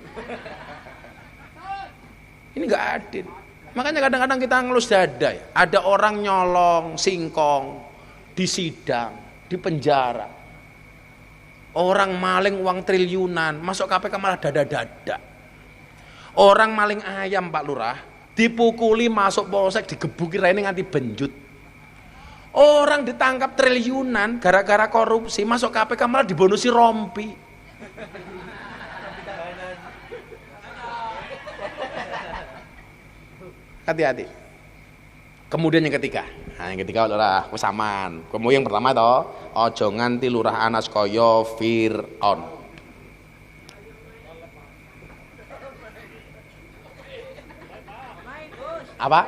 Ini gak adil. Makanya kadang-kadang kita ngelus dada ya. Ada orang nyolong singkong di sidang, di penjara. Orang maling uang triliunan, masuk KPK malah dada-dada. Orang maling ayam Pak Lurah, dipukuli masuk polsek, digebuki raine nganti benjut. Orang ditangkap triliunan gara-gara korupsi, masuk KPK malah dibonusi rompi. Hati-hati. Kemudian yang ketiga. Nah, yang ketiga adalah wis aman. Kemudian yang pertama toh, ojo nganti lurah Anas kaya Fir'aun. Apa?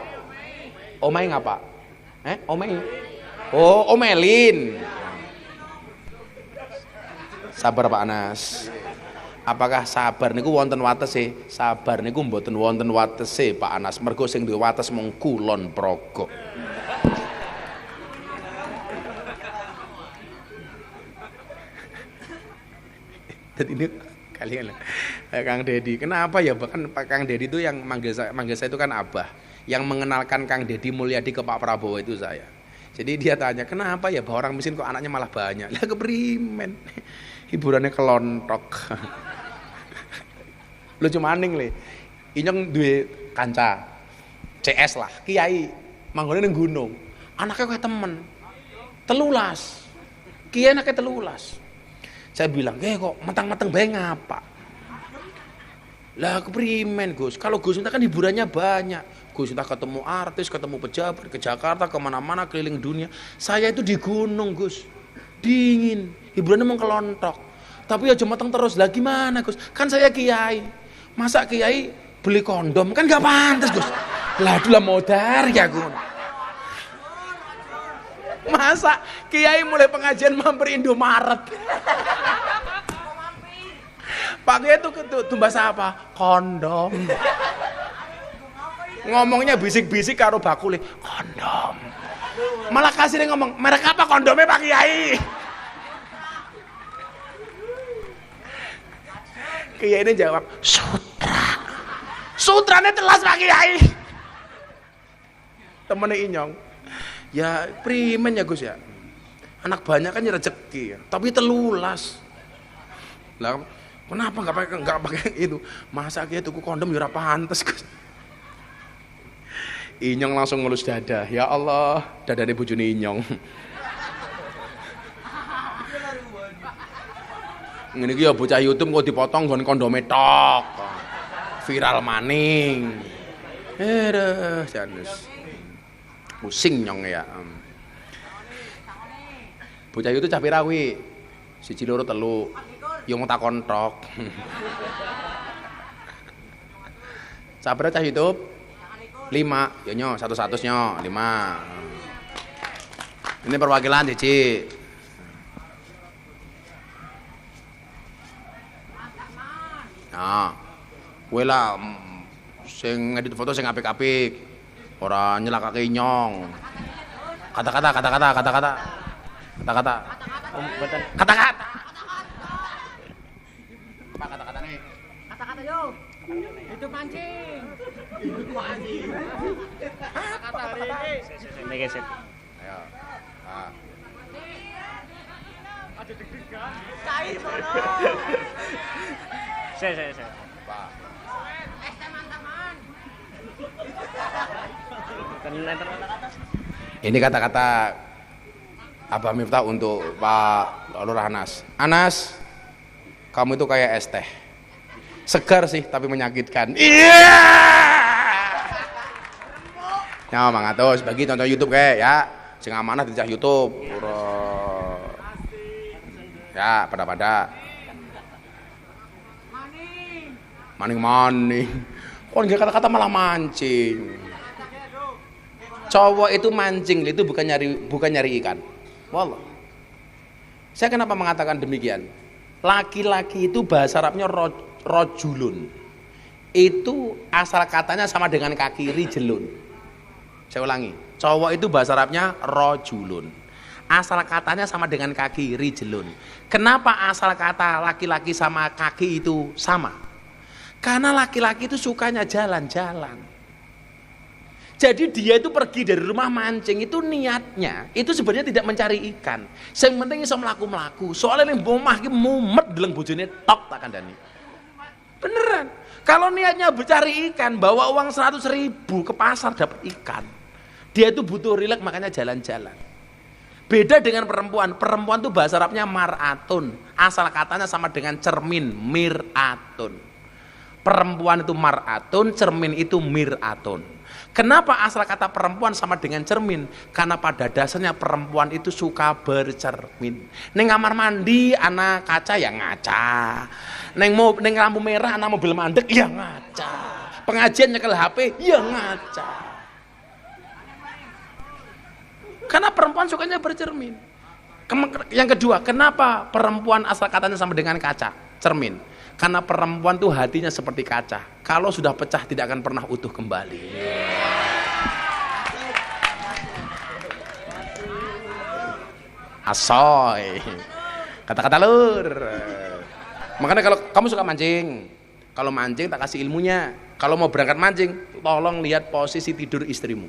Omai ngapa? Omai. Oh, omelin. Sabar Pak Anas. Apakah sabar niku wonten watese? Sabar niku mboten wonten watese Pak Anas. Mergo sing duwe wates mung kulon progo. Jadi ini kalian Kang Dedi. Kenapa ya bahkan Pak Kang Dedi itu yang manggil saya itu kan Abah. Yang mengenalkan Kang Dedi Mulyadi ke Pak Prabowo itu saya. Jadi dia tanya, kenapa ya bahwa orang miskin kok anaknya malah banyak? Lah keprimen. Hiburannya kelontok. Lucu maning le. Inyong duwe kanca CS lah, kiai manggone ning gunung. Anaknya kayak temen. Telulas. Kiai anaknya telulas. Saya bilang, kok matang-matang bae ngapa? Lah keprimen Gus, kalau Gus Miftah kan hiburannya banyak. Gus Miftah ketemu artis, ketemu pejabat, ke Jakarta, kemana-mana, keliling dunia. Saya itu di gunung Gus, dingin, hiburannya mengkelontok. Tapi ya matang terus, lah gimana Gus? Kan saya kiai, masa kiai beli kondom? Kan gak pantas Gus. Lah dulu modar ya Gus. Masa kiai mulai pengajian mampir Indomaret? Pakai itu tumbas apa? Kondom. Ngomongnya bisik-bisik karo bakule, kondom. Malah kasih dia ngomong, merek apa kondomnya Pak Kiai? Kiai ini jawab, sutra. Sutranya telas Pak Kiai. Temennya Inyong, ya primen ya Gus ya. Anak banyak kan rezeki ya, tapi telulas. Lah kenapa nggak pakai itu? Masa Kiai tuku kondom ya ora pantes Gus. Inyong langsung ngelus dada. Ya Allah, dadane bojone Inyong. Ngene iki ya bocah YouTube kok dipotong nggon kondome tok. Viral maning. Janus. Pusing Nyong ya. Bocah YouTube cah pira kuwi? 1 2 3. Yo mau takon tok. Sabar cah YouTube. 5, ya nyo, 100 nyo, 5. Ini perwakilan Cici. Nah, kowe lah sing ngedit foto sing apik-apik. Ora nyelakake Inyong. Kata-kata. Kata-kata nih. Kata-kata yo. Itu mancing. Kata-kata ini. Negeset. Ayo. Ah. Ada deg-degan. Cair sono. Saya. Pak. Teman-teman. Ini kata-kata Abah Miftah untuk Pak Lurah Anas. Anas, kamu itu kayak es teh. Segar sih tapi menyakitkan. Iya. Ya mangatos bagi tonton YouTube kayak ya. Sing amanah di YouTube. Ya, pada. Maning. Kok enggak kata-kata malah mancing. Cowok itu mancing itu bukan nyari ikan. Wallah. Saya kenapa mengatakan demikian? Laki-laki itu bahasa Arabnya rojulun. Itu asal katanya sama dengan kaki rijlun. Saya ulangi. Cowok itu bahasa Arabnya rojulun. Asal katanya sama dengan kaki rijlun. Kenapa asal kata laki-laki sama kaki itu sama? Karena laki-laki itu sukanya jalan-jalan. Jadi dia itu pergi dari rumah mancing itu niatnya itu sebenarnya tidak mencari ikan. Yang penting iso mlaku-mlaku. Soalnya ning omah iki mumet deleng bojone tok tak kandhani. Beneran. Kalau niatnya mencari ikan, bawa uang 100.000 ke pasar dapat ikan. Dia itu butuh rileks makanya jalan-jalan. Beda dengan perempuan. Perempuan itu bahasa Arabnya mar'atun. Asal katanya sama dengan cermin, mir'atun. Perempuan itu mar'atun, cermin itu mir'atun. Kenapa asal kata perempuan sama dengan cermin? Karena pada dasarnya perempuan itu suka bercermin. Neng kamar mandi ana kaca ya ngaca. Neng lampu merah ana mobil mandek ya ngaca. Pengajian nyekel HP ya ngaca. Karena perempuan sukanya bercermin. Yang kedua, kenapa perempuan asal katanya sama dengan kaca, cermin? Karena perempuan tuh hatinya seperti kaca. Kalau sudah pecah tidak akan pernah utuh kembali. Asoy. Kata-kata lur. Makanya kalau kamu suka mancing, kalau mancing tak kasih ilmunya. Kalau mau berangkat mancing, tolong lihat posisi tidur istrimu.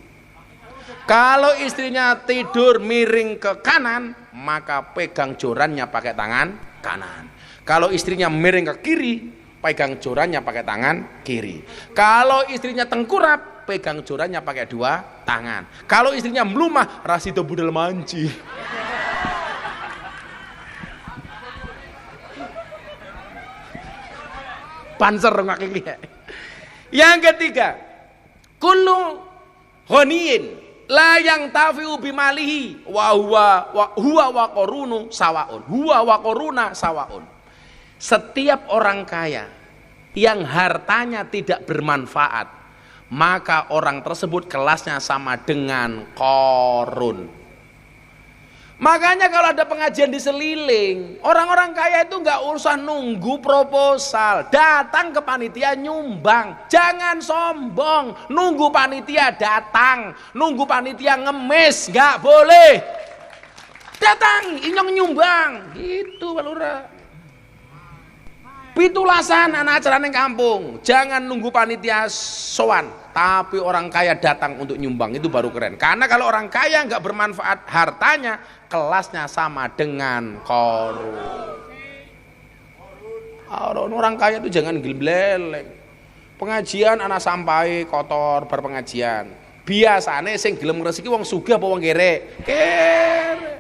Kalau istrinya tidur miring ke kanan, maka pegang jorannya pakai tangan kanan. Kalau istrinya miring ke kiri, pegang jorannya pakai tangan kiri. Kalau istrinya tengkurap, pegang jorannya pakai dua tangan. Kalau istrinya melumah, rasido budal manci. Panser ngakili. Yang ketiga, kullu ghaniyin la yang tafiu bimalihi wa huwa wa qarunu sawaun. Huwa wa qaruna sawaun. Setiap orang kaya yang hartanya tidak bermanfaat, maka orang tersebut kelasnya sama dengan Qarun. Makanya kalau ada pengajian di Seliling, orang-orang kaya itu nggak usah nunggu proposal, datang ke panitia nyumbang. Jangan sombong, nunggu panitia datang, nunggu panitia ngemis, nggak boleh. Datang, inyong nyumbang, gitu Pak Lurah. Pitulasan anak acara neng kampung, jangan nunggu panitia sowan, tapi orang kaya datang untuk nyumbang, itu baru keren. Karena kalau orang kaya nggak bermanfaat hartanya, kelasnya sama dengan Qarun. Orang kaya itu jangan gelem-geleng. Pengajian anak sampai kotor berpengajian. Biasane sing gelem ngresiki wong sugih apa wong kere? Kere.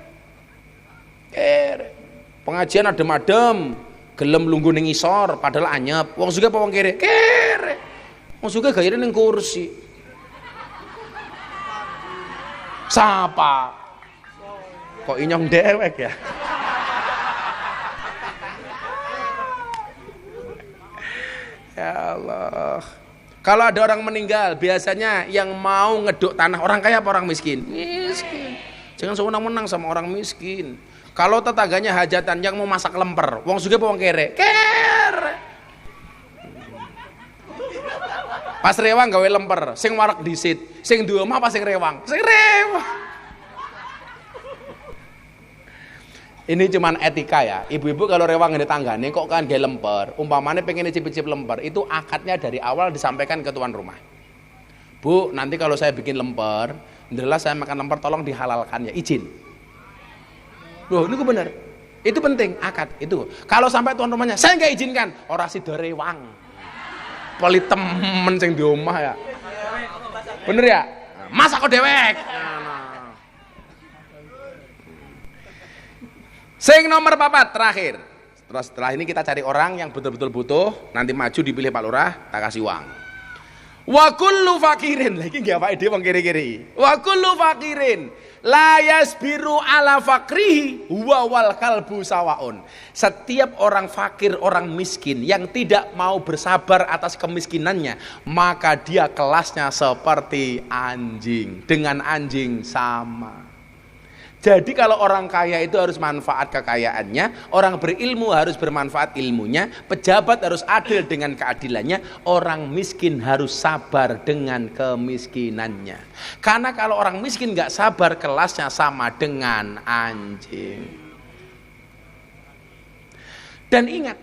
Pengajian adem-adem, gelem lungguh ning ngisor padahal anyep. Wong sugih apa wong kere? Kere. Wong sugih gayane ning kursi. Sapa? Kok inyong dewek ya? Ya Allah. Kalau ada orang meninggal, biasanya yang mau ngeduk tanah orang kaya apa orang miskin? Miskin. Jangan sewenang-wenang sama orang miskin. Kalau tetangganya hajatan yang mau masak lemper, wong sugih apa wong kere? Kere. Pas rewang gawe lemper, sing warak disit, sing duwe omah apa sing rewang? Sing rewang. Ini cuman etika ya. Ibu-ibu kalau rewang di tanggane kok kan gawe lemper, umpamane pengen cicip-cicip lemper, itu akadnya dari awal disampaikan ke tuan rumah. Bu, nanti kalau saya bikin lemper, adalah saya makan lemper tolong dihalalkan ya, izin. Loh, ini bener. Itu penting, akad itu. Kalau sampai tuan rumahnya, saya nggak izinkan, ora sida rewang. Pelit temen sing di omah ya. Bener ya? Masa kok dewek? Sing nomor 4 terakhir. Setelah ini kita cari orang yang betul-betul butuh, nanti maju dipilih Pak Lurah, tak kasih uang. Wa kullu fakirin, lagi nggak apa ide wong kiri-kiri. Wa kullu fakirin la yasbiru ala fakrihi huwa wal kalbu sawaun. Setiap orang fakir, orang miskin yang tidak mau bersabar atas kemiskinannya, maka dia kelasnya seperti anjing, dengan anjing sama. Jadi kalau orang kaya itu harus manfaat kekayaannya, orang berilmu harus bermanfaat ilmunya, pejabat harus adil dengan keadilannya, orang miskin harus sabar dengan kemiskinannya. Karena kalau orang miskin gak sabar, kelasnya sama dengan anjing. Dan ingat,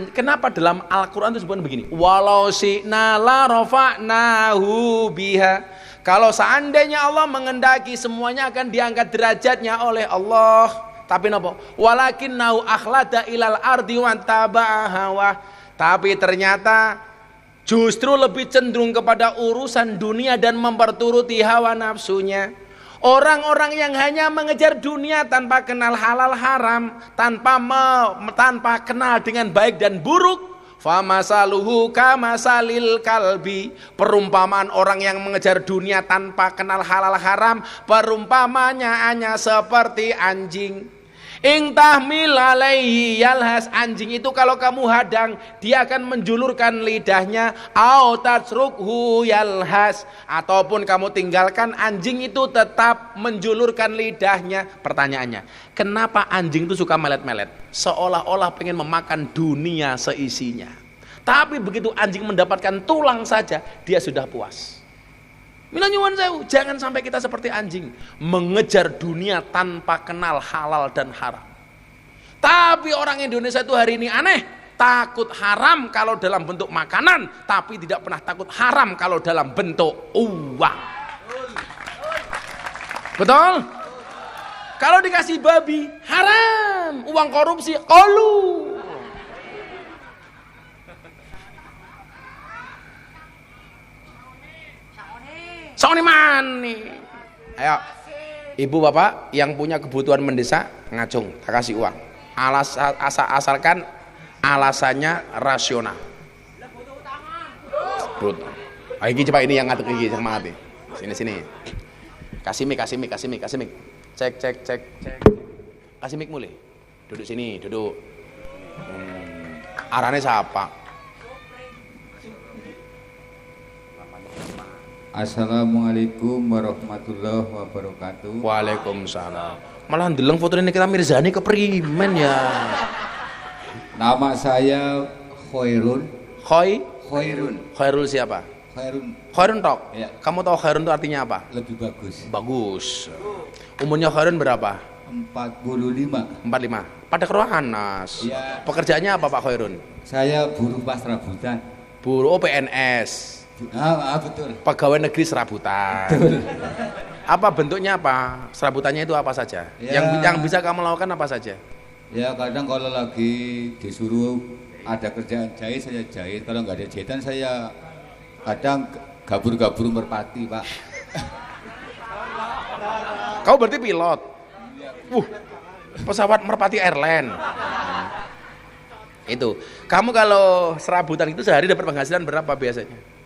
kenapa dalam Al-Quran itu disebutkan begini? Walau syi'na la rafa'nahu biha. Kalau seandainya Allah mengendaki, semuanya akan diangkat derajatnya oleh Allah. Tapi napa? Walakinnahu akhlada ilal ardi wa taba'a hawa. Tapi ternyata justru lebih cenderung kepada urusan dunia dan memperturuti hawa nafsunya. Orang-orang yang hanya mengejar dunia tanpa kenal halal haram, tanpa kenal dengan baik dan buruk, famasaluhu kamasalil kalbi, perumpamaan orang yang mengejar dunia tanpa kenal halal haram, perumpamanya hanya seperti anjing. Ing tahmil alaihi yalhas, anjing itu kalau kamu hadang dia akan menjulurkan lidahnya, au tatsrukhu yalhas, ataupun kamu tinggalkan anjing itu tetap menjulurkan lidahnya. Pertanyaannya, kenapa anjing itu suka melet-melet? Seolah-olah pengen memakan dunia seisinya. Tapi begitu anjing mendapatkan tulang saja dia sudah puas. Mila nyuwun sewu, jangan sampai kita seperti anjing mengejar dunia tanpa kenal halal dan haram. Tapi orang Indonesia itu hari ini aneh, takut haram kalau dalam bentuk makanan, tapi tidak pernah takut haram kalau dalam bentuk uang. Betul? Kalau dikasih babi haram, uang korupsi kolu. Soalnya mani. Ayo, ibu bapak yang punya kebutuhan mendesak ngacung, tak kasih uang. Asalkan alasannya rasional. Brut. Ayo coba ini yang ngatur gigi sama hati. Sini. Kasih mic. Cek. Kasih mic mulai. Duduk sini, duduk. Arane siapa? Assalamualaikum warahmatullahi wabarakatuh. Waalaikumsalam. Malah ndeleng foto ini kita Mirzani keprimen ya. Nama saya Khairun. Khairul siapa? Khairun tok. Ya. Kamu tahu Khairun itu artinya apa? Lebih bagus. Bagus. Umurnya Khairun berapa? 45. 45. Pada Anas. Ya. Pekerjaannya apa Pak Khairun? Saya buruh pas serabutan. Buruh PNS. Betul. Pegawai negeri serabutan. Betul. Apa bentuknya apa? Serabutannya itu apa saja? Ya. Yang bisa kamu lakukan apa saja? Ya kadang kalau lagi disuruh ada kerjaan jahit saya jahit. Kalau nggak ada jahitan saya kadang gabur-gabur merpati Pak. Kau berarti pilot? Pesawat Merpati Airline. Itu. Kamu kalau serabutan itu sehari dapat penghasilan berapa biasanya?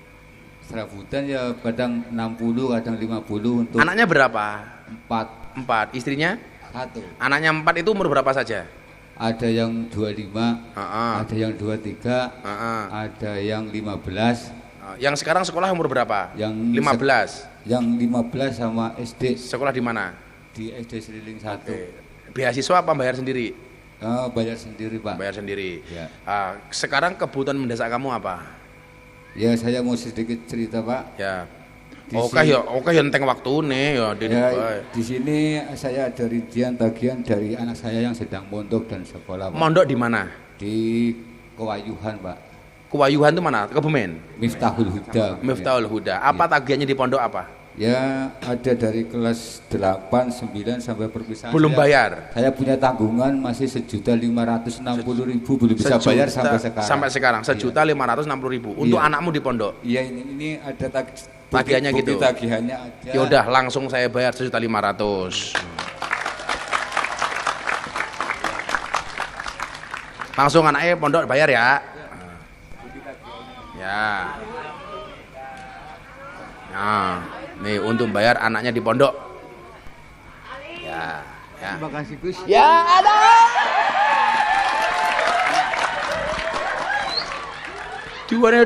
Serabutan ya kadang 60, kadang 50 untuk. Anaknya berapa? 4. Istrinya? 1. Anaknya 4 itu umur berapa saja? Ada yang 25, ada yang 23, ada yang 15. Yang sekarang sekolah umur berapa? Yang 15. Yang 15 sama SD. Sekolah di mana? Di SD Seliling 1. Beasiswa apa bayar sendiri? Bayar sendiri Pak. Bayar sendiri. Ya. Sekarang kebutuhan mendesak kamu apa? Ya saya mau sedikit cerita Pak. Ya. Di Oke ya enteng waktu nih ya. Di sini saya ada rincian tagihan dari anak saya yang sedang mondok dan sekolah Pak. Mondok di mana? Di Kewayuhan Pak. Kewayuhan itu mana? Kebumen? Miftahul Huda. Miftahul Huda. Apa tagihannya di pondok apa? Ya ada dari kelas 8, 9 sampai perpisahan. Belum bayar? Saya punya tanggungan masih 1.560.000 belum bisa bayar sampai sekarang. Sampai sekarang 1.560.000 untuk Iya. Anakmu di pondok. Iya ini ada Tagihannya bukti gitu. Tagihannya ada. Ya udah langsung saya bayar 1.500.000. Langsung anaknya pondok bayar ya. Ya. Nah, nih untuk bayar anaknya di pondok. Ya. Terima kasih Gus. Ya ada.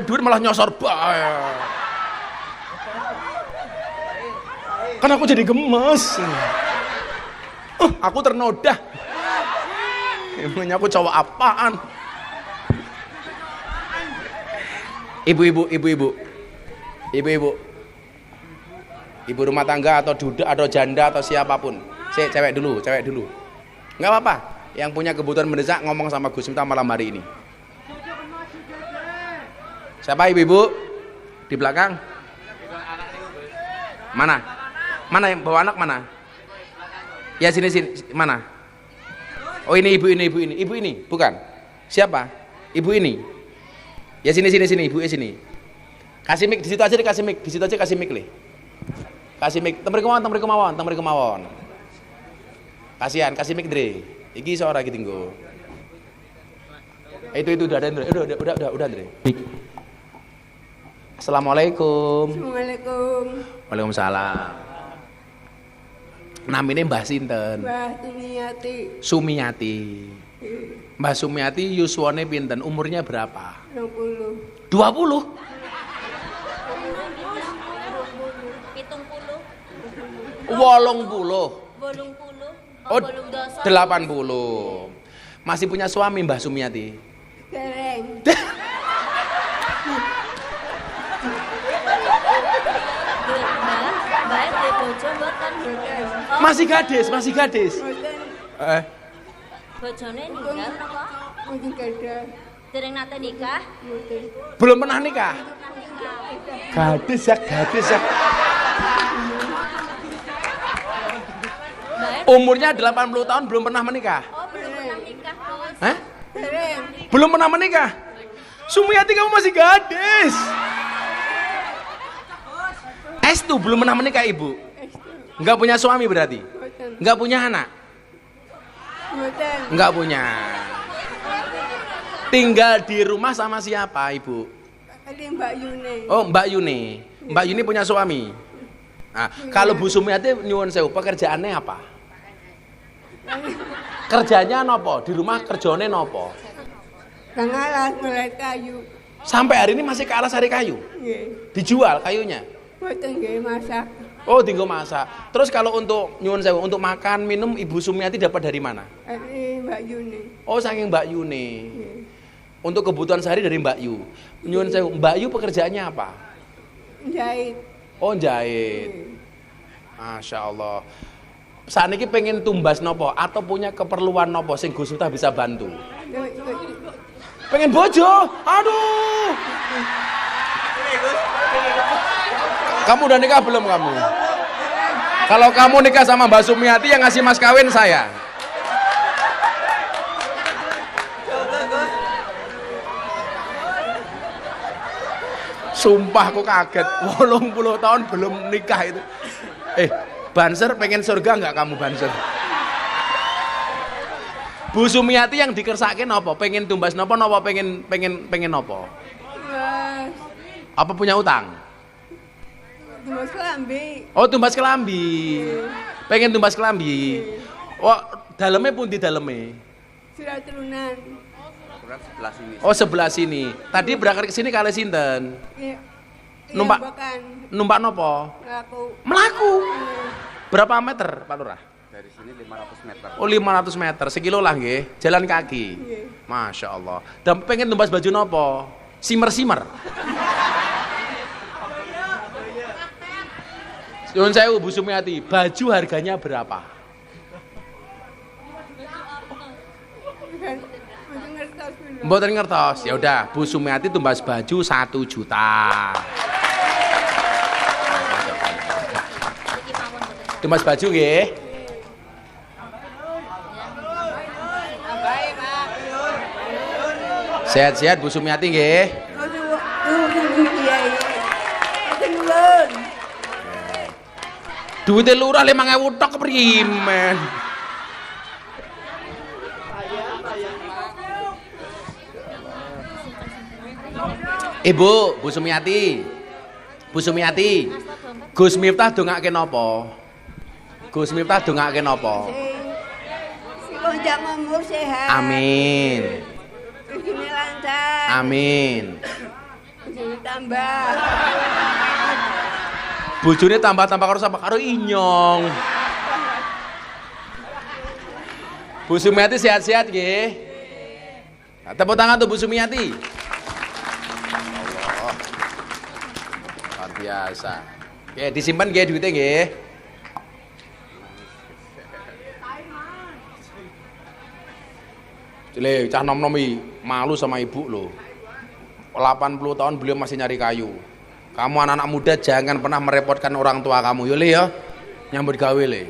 Duit malah nyosor bae. Kan aku jadi gemes. Aku ternoda. Emangnya aku cowok apaan? Ibu-ibu. Ibu rumah tangga atau duda atau janda atau siapapun. Cewek dulu. Enggak apa-apa. Yang punya kebutuhan mendesak ngomong sama Gus Miftah malam hari ini. Siapa ibu-ibu? Di belakang? Mana? Mana yang bawa anak mana? Ya sini mana? Oh ini ibu ini, bukan? Siapa? Ibu ini. Ya sini ibu sini. Kasih mic di situ aja, kasih mic le. Kasih mic, temriku mawon. Kasihan, kasih mic Dre. Iki suara iki tinggo. Itu udah ada Dre. Udah Dre. Assalamualaikum. Assalamualaikum. Waalaikumsalam. Namanya Mbah sinten? Mbah Sumiati. Sumiati. Mbah Sumiati yuswane pinten? Umurnya berapa? 20. 20? 80. 80. Oh, 80. Masih punya suami Mbah Sumiati? Dereng. Baik di bojo mboten. Masih gadis. Boten Bojone ninggal napa? mungkin kada. Dereng nate nikah. Boten. Belum pernah nikah? Gadis ya. Baik. Umurnya 80 tahun belum pernah menikah? Oh, belum pernah nikah, Bos. Hah? Dereng. Belum pernah menikah? Sumiati kamu masih gadis. Estu belum pernah menikah ibu? Enggak punya suami berarti? Boten. Enggak punya anak? Boten. Enggak punya. Tinggal di rumah sama siapa ibu? Ada Mbak Yune. Oh, Mbak Yuni. Mbak Yuni punya suami. Nah, kalau Bu Sumiati nyuwun sewu, pekerjaannya apa? Kerjanya nopo? Di rumah kerjane nopo? Kang alas mulai kayu. Sampai hari ini masih ke alas hari kayu. Nggih. Dijual kayunya. Boten nggih masak. Oh, tinggal masak. Terus kalau untuk nyuwun sewu, untuk makan minum Ibu Sumiati dapat dari mana? Ada Mbak Yune. Oh, saking Mbak Yuni. Nggih. Untuk kebutuhan sehari dari Mbak Yu. Nyuwun sewu, Mbak Yu pekerjaannya apa? Jahit. Oh, jahit. Masya Allah. Saat ini pengen tumbas nopo atau punya keperluan nopo sing Gus Miftah bisa bantu? Pengen bojo. Aduh. Kamu udah nikah belum kamu? Kalau kamu nikah sama Mbak Sumiati yang ngasih mas kawin saya. Sumpah aku kaget. 80 tahun belum nikah itu. Banser pengen surga nggak kamu Banser? Bu Sumiati yang dikersake nopo? Pengen tumbas nopo pengen nopo? Mas. Apa punya utang? Mas Lambi. Oh, tumbas kelambi. Pengen tumbas kelambi. Oh, dalamnya pun di dalamnya. Sudah turunan. Kurang sebelah sini. Oh, sebelah sini. Tadi berangkat ke sini kali sinten? Iya. Numpak. Bahkan Numpak nopo? laku. Melaku. Berapa meter, Pak Lurah? Dari sini 500 meter. Oh, 500 meter. Sekilo lah nggih. Jalan kaki. Nggih. Masya Allah. Dan pengen tumbas baju nopo? Simer-simer. Nyuwun sewu Bu Sumiati, baju harganya berapa? Bukan. Mungkin ngertos dulu. Mboten ngertos. Ya udah, Bu Sumiati tumbas baju 1 juta. Tumbas baju nggih. Sehat-sehat Bu Sumiati nggih. Duitnya lurah 5.000 tok keprimen. Ibu, Bu Sumiati. Bu Sumiati. Gus Miftah dongake napa? Gus Miftah dongake napa? Si panjang umur sehat. Amin. Rezeki lancar. Amin. Rezeki tambah. Bojone tambah-tambah karo sapa? Karo inyong. Bu Sumiati sehat-sehat nggih. Nah, tepuk tangan tuh Bu Sumiati. Allah. Luar biasa. Oke, disimpan nggih duitnya nggih. Cile, cah nom-nomi malu sama ibu loh. 80 tahun beliau masih nyari kayu. Kamu anak-anak muda jangan pernah merepotkan orang tua kamu. Yo le ya. Nyambut gawe le.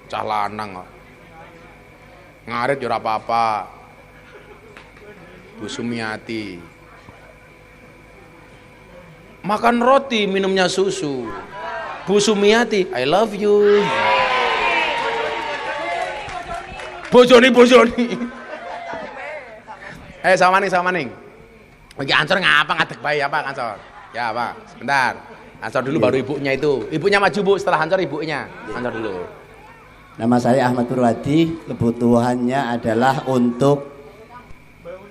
Cah lanang kok. Ngarit yo ora apa-apa. Bu Sumiati. Makan roti, minumnya susu. Bu Sumiati, I love you. Bojoni. Sama ning. Lagi Ansor ngapa ngadeg bae apa Ansor? Ya, Pak. Sebentar. Ansor dulu baru ibunya itu. Ibunya maju, Bu, setelah Ansor ibunya. Ansor dulu. Nama saya Ahmad Purwadi, kebutuhannya adalah untuk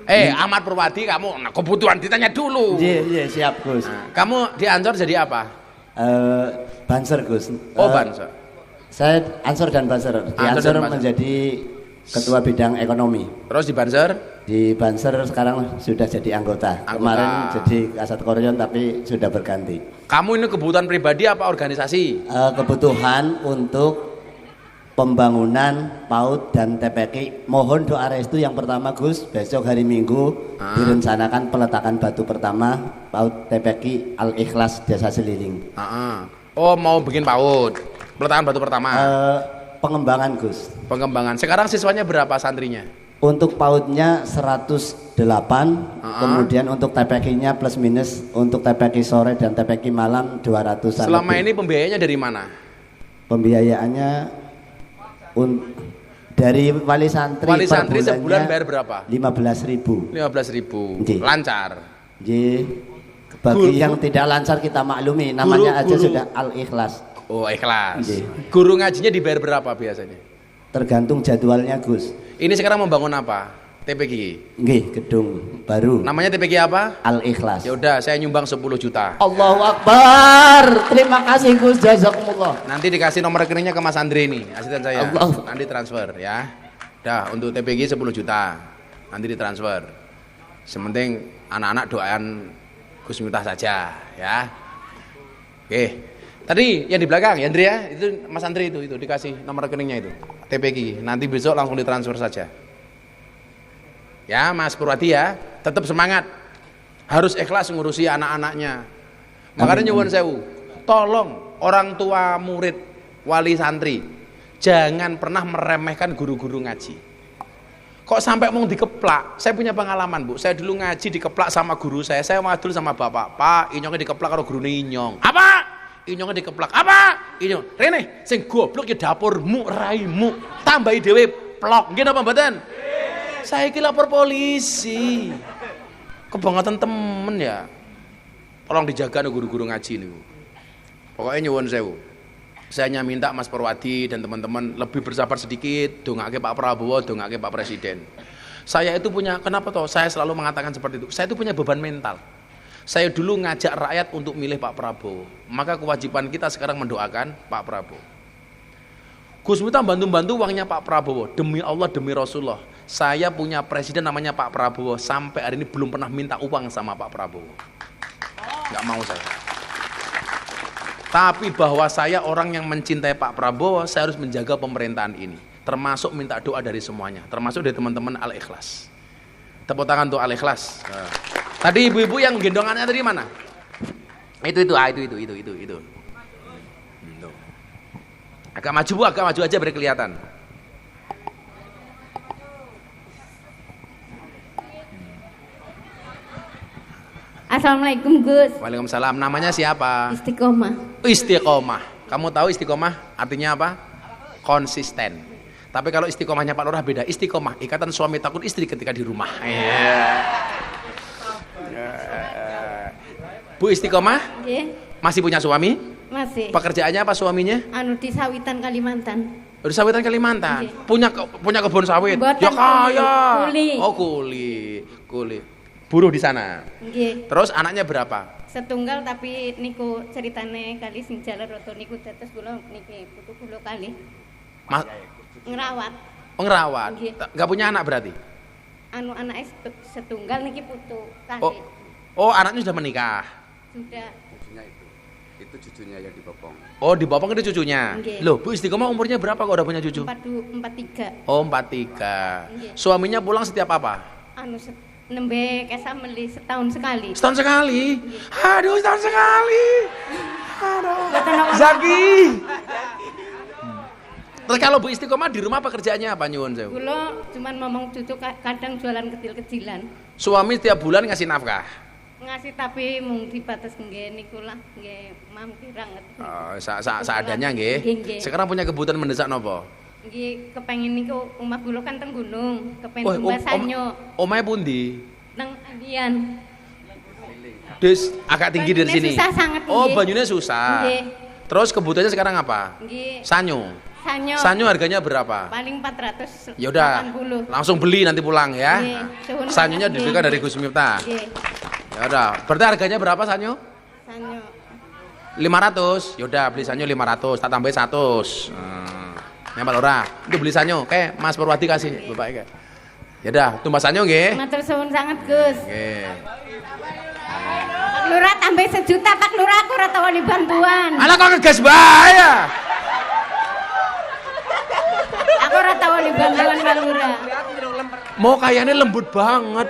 Ahmad Purwadi, kamu kebutuhan ditanya dulu. Iya, siap Gus. Nah, kamu di Ansor jadi apa? Banser Gus. Banser. Saya Ansor dan Banser. Di Ansor dan Banser. menjadi ketua bidang ekonomi. Terus di Banser? Di Banser sekarang sudah jadi anggota. Kemarin jadi Kasat Koryon tapi sudah berganti. Kamu ini kebutuhan pribadi apa organisasi? Kebutuhan untuk pembangunan PAUD dan TPK. Mohon doa restu yang pertama Gus, besok hari Minggu direncanakan peletakan batu pertama PAUD TPK Al-Ikhlas Desa Seliling. Oh, mau bikin PAUD. Peletakan batu pertama. Pengembangan Gus. Pengembangan. Sekarang siswanya berapa santrinya? Untuk PAUD-nya 108, kemudian untuk TPK-nya plus minus untuk TPK sore dan TPK malam 200-an. Selama lebih. ini pembiayanya dari mana? Pembiayaannya dari wali santri sebulan bayar berapa? 15.000. 15.000. Lancar. Bagi yang tidak lancar kita maklumi, namanya aja sudah Al-Ikhlas. Oh, ikhlas. Guru ngajinya dibayar berapa biasanya? Tergantung jadwalnya Gus. Ini sekarang membangun apa? TPG. Nggih, gedung baru. Namanya TPG apa? Al-Ikhlas. Ya udah, saya nyumbang 10 juta. Allahu Akbar. Terima kasih Gus, jazakumullah. Nanti dikasih nomor rekeningnya ke Mas Andre nih, asisten saya. Allah. Nanti transfer ya. Dah, untuk TPG 10 juta. Nanti ditransfer. Sementing anak-anak doain Gus Miftah saja ya. Oke. Tadi yang di belakang, ya Andre ya, itu Mas Andre itu dikasih nomor rekeningnya itu. TPG, nanti besok langsung ditransfer saja. Ya, Mas Purwadi ya, tetap semangat. Harus ikhlas ngurusi anak-anaknya. Makanya nyuwun sewu, tolong orang tua murid, wali santri, jangan pernah meremehkan guru-guru ngaji. Kok sampai mau dikeplak? Saya punya pengalaman, Bu. Saya dulu ngaji dikeplak sama guru saya wadul sama bapak. Pak, inyongnya dikeplak karo gurune inyong. Apa? Inyongnya dikeplak. Apa? Inyong. Rene, sing goblok ya dapurmu, raimu. Tambahi dhewe plok. Nggih napa mboten? Saya iki lapor polisi. Kebangetan temen ya. Tolong dijaga nih guru-guru ngaji niku. Pokoknya nyuwun sewu. Saya hanya minta Mas Purwadi dan teman-teman lebih bersabar sedikit, dongake Pak Prabowo, dongake Pak Presiden. Saya itu punya, kenapa toh? Saya selalu mengatakan seperti itu. Saya itu punya beban mental. Saya dulu ngajak rakyat untuk milih Pak Prabowo. Maka kewajiban kita sekarang mendoakan Pak Prabowo. Gus Miftah bantu-bantu uangnya Pak Prabowo. Demi Allah, demi Rasulullah. Saya punya presiden namanya Pak Prabowo. Sampai hari ini belum pernah minta uang sama Pak Prabowo. Nggak mau saya. Tapi bahwa saya orang yang mencintai Pak Prabowo, saya harus menjaga pemerintahan ini. Termasuk minta doa dari semuanya. Termasuk dari teman-teman Al-Ikhlas. Tepuk tangan untuk Al-Ikhlas. Tadi ibu-ibu yang gendongannya tadi mana? Itu. Agak maju, Bu, agak maju aja biar kelihatan. Assalamualaikum Gus. Waalaikumsalam. Namanya siapa? Istiqomah. Istiqomah. Kamu tahu istiqomah artinya apa? Konsisten. Tapi kalau istiqomahnya Pak Lurah beda. Istiqomah, ikatan suami takut istri ketika di rumah. Bu Istiqomah, masih punya suami? Masih. Pekerjaannya apa suaminya? Di Sawitan Kalimantan. Di Sawitan Kalimantan. Punya kebun sawit. Mboten, Ya kaya. kuli. Oh, kuli. Buruh di sana. Nggih. Terus anaknya berapa? Setunggal tapi niku ceritane kali sing jaler roto niku tetes kula niki putu kula kali. Ngerawat. Oh, ngerawat. Nggih. Gak punya anak berarti? Anake setunggal niki putu kali. Oh, anaknya sudah menikah. Sudah. Cucunya itu cucunya yang dibopong. Oh, dibopong itu cucunya. Nggih. Loh, Bu Istiqomah umurnya berapa kok udah punya cucu? 43. Oh, 43. Nggih. Suaminya pulang setiap apa? Nembe kesa meli setahun sekali. Setahun sekali. Aduh, setahun sekali. Aduh. Zaki. Terus kalau Bu Istiqomah di rumah pekerjaannya apa nyuwun sewu? Kula cuman ngomong cucu kadang jualan kecil-kecilan. Suami setiap bulan ngasih nafkah. Ngasih tapi mung dibates nggih niku lah nggih mam kirang. Seadanya nggih. Sekarang punya kebutuhan mendesak napa? Nggih kepengin niku omah kula kan teng gunung, kepengin tumbas sanyo. Omahe pundi? Nang Andian. Des agak tinggi dari sini. Susah sangat nggih. Oh, banyunya susah. Nggih. Terus kebutuhannya sekarang apa? Nggih. Sanyo. Sanyo Harganya berapa? paling 480. Ya udah. Langsung beli nanti pulang ya. Nggih. Sanyonya dibelikan dari Gus Miftah. Nggih. Ya udah. Berarti harganya berapa sanyo? Sanyo 500. Ya udah beli sanyo 500, tak tambahin 100. Nyambal ora? Itu beli sanyo. Oke, Mas Purwadi kasih Bapak iki. Ya udah, tumbas sanyo nggih. Matur suwun sangat Gus. Nggih. Pak Lurah tambah 1 juta Pak Lurah aku ora tawani bantuan. Alah kok ngegas bae ya. Aku ora tawani bantuan Pak Lurah. Mau kayaknya lembut banget.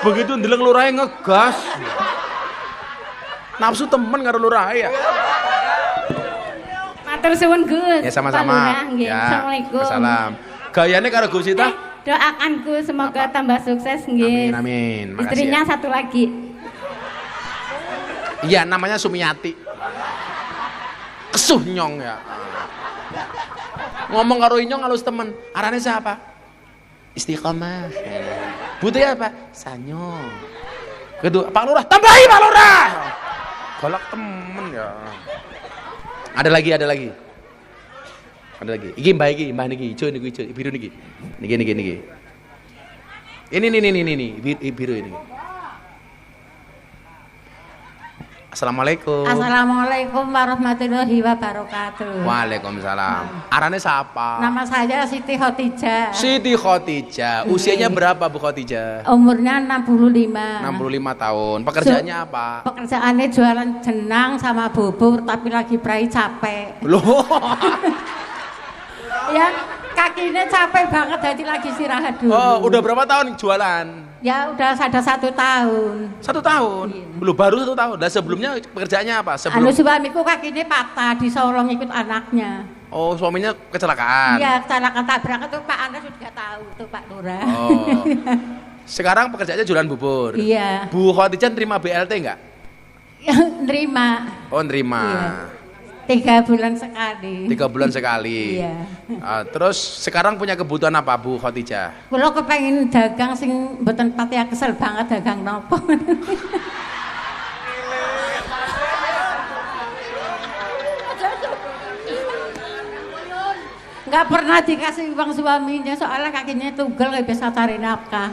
Begitu ndeleng lurahe ngegas. Nafsu temen karo lurahe ya. Matur suwun Gus. Ya sama-sama. Pak Lurah, nggih. Ya. Assalamualaikum. Assalam. Gayane karo Gus Ita? Doakan Gus semoga tambah sukses nggih. Amin. Makasih. Istrinya Ya. 1 lagi. Iya, namanya Sumiati. Kesuh nyong ya. Ngomong karo Inyong halus temen. Arane siapa? Istiqomah. Butuhnya apa? Sanyo. Kedua, Pak Lurah, tambahi Pak Lurah. Golak temen ya. Ada lagi. Iki mbah niki, ijo biru niki. Niki. Ini biru ini. Assalamualaikum. Assalamualaikum warahmatullahi wabarakatuh. Waalaikumsalam. Arane siapa? Nama saya Siti Khotijah. Siti Khotijah. Usianya berapa Bu Khotijah? Umurnya 65. 65 tahun. Pekerjaannya apa? Pekerjaannya jualan jenang sama bubur tapi lagi prai capek. Loh. Ya kakinya capek banget jadi lagi istirahat dulu. Oh, udah berapa tahun jualan? Ya udah ada 1 tahun. 1 tahun. Belum baru 1 tahun. Dan sebelumnya pekerjaannya apa? Anu suamiku kakinya patah disolong ikut anaknya. Oh, suaminya kecelakaan. Iya, kecelakaan tabrak itu Pak Anda sudah tahu tuh Pak Lurah. Oh. Sekarang pekerjaannya jualan bubur. Iya. Bu Khotijah terima BLT enggak? Nerima. Oh, nerima. Iya. 3 bulan sekali. 3 bulan sekali. Iya. Terus sekarang punya kebutuhan apa Bu Khotijah? Kula kepengin dagang sing mboten pati kesel banget dagang nopo. Enggak pernah dikasih uang suaminya soalnya kakinya tugel nggak bisa cari nafkah.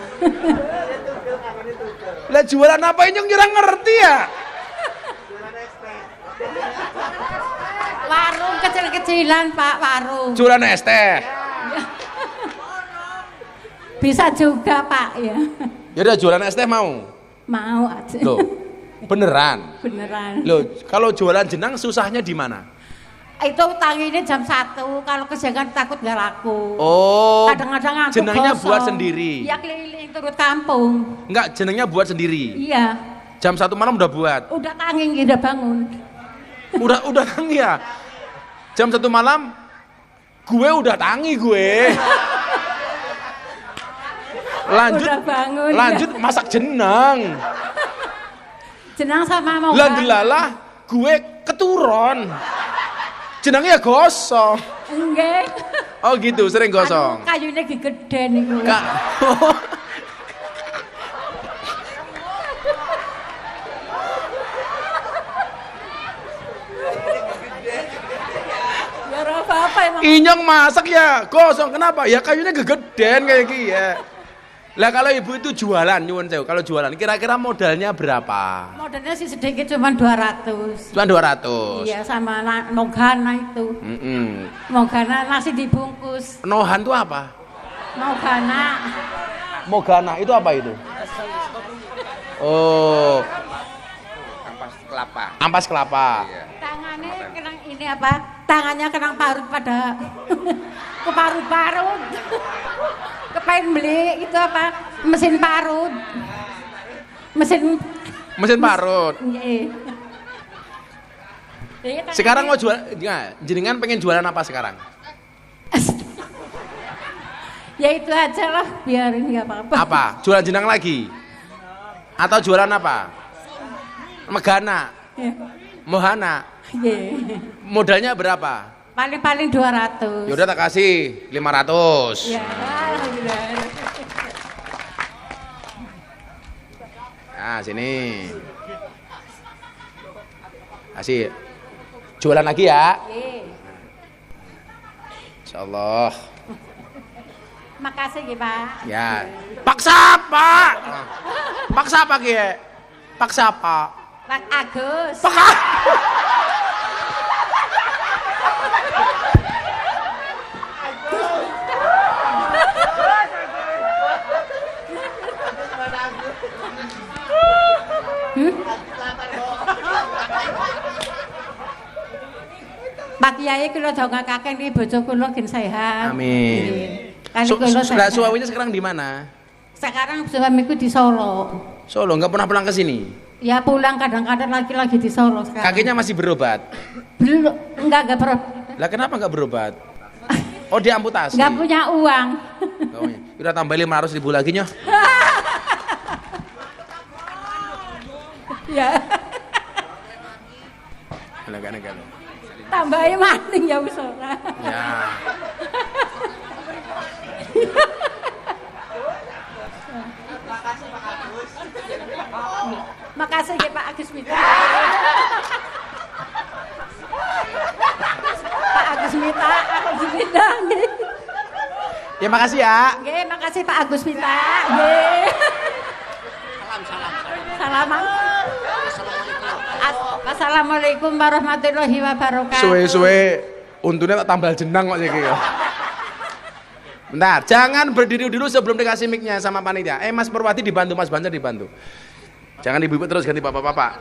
Lah jualan apa ini nyerang ngerti ya? Warung kecil-kecilan Pak, warung. Jualan es teh. Bisa juga Pak ya. Ya udah jualan es teh mau? Mau aja. Loh, beneran? Beneran. Loh, kalau jualan jenang susahnya di mana? Itu tanginya jam 1, kalau kesiangan takut nggak laku. Oh, Kadang-kadang ngantuk jenangnya kosong. buat sendiri? Ya keliling turut kampung. Enggak, jenangnya buat sendiri? Iya. Jam 1 malam udah buat? Udah tanging, udah bangun. Udah tangi ya? Jam 1 malam gue udah tangi gue. Udah bangun, lanjut ya. Masak jenang. Jenang sama mau. Lah gue keturun. Jenangnya gosong. Enggak. Oh gitu, sering gosong. Kayunya gede niku. Apa emang? Inyong masak ya gosong, kenapa? Ya kayunya gegeden kayak gini ya. Lah kalau ibu itu jualan, nyuwun sewu, kalau jualan kira-kira modalnya berapa? Modalnya sih sedikit cuma 200. Cuma 200. Iya sama nogana itu. Nogana nasi dibungkus. Nohan itu apa? Mogana itu apa itu? Oh, ampas kelapa. Iya. Tangannya kena ini apa? Tangannya kena parut pada ke parut-parut. Kepengen beli itu apa? Mesin parut. Mesin Parut. Iya. Sekarang mau jual, ya, jenengan pengen jualan apa sekarang? Ya itu aja lah, biarin nggak apa-apa. Apa? Jualan jenang lagi? Atau jualan apa? Megana. Mohana. Nggih. Modalnya berapa? Paling-paling 200. Yaudah tak kasih 500. Ya, alhamdulillah. Nah, sini. Kasih. Jualan lagi ya. Nggih. Insyaallah. Makasih nggih, Pak. Ya. Paksa, Pak. Paksa apa ki? Paksa apa? Pak Agus. Paksa. Pak Kiai kula dongakaken iki bojo kula gen sehat. Amin. Kali kula sehat. Suaminya sekarang di mana? Sekarang suamiku di Solo. Solo, nggak pernah pulang ke sini. Ya pulang kadang-kadang lagi di Solo sekarang. Kakinya masih berobat. Belum, enggak pernah. Lah kenapa nggak berobat? Oh, diamputasi. Enggak punya uang. Oh, ya. Udah tambah 500.000 lagi nyoh. Ya. Enggak. Tambahin maning ya wis ora. Ya. Makasih ya Pak Agus Mita. Pak Agus Mita, alhamdulillah nggih. Ya makasih ya. Nggih, makasih Pak Agus Mita. Nggih. Salam. Assalamualaikum warahmatullahi wabarakatuh. Suwe-suwe untungnya tak tambal jenang kok iki ya. Bentar, jangan berdiri dulu sebelum dikasih mic-nya sama panitia. Mas Purwati dibantu, Mas Banjar dibantu. Jangan ibu-ibu terus ganti bapak-bapak.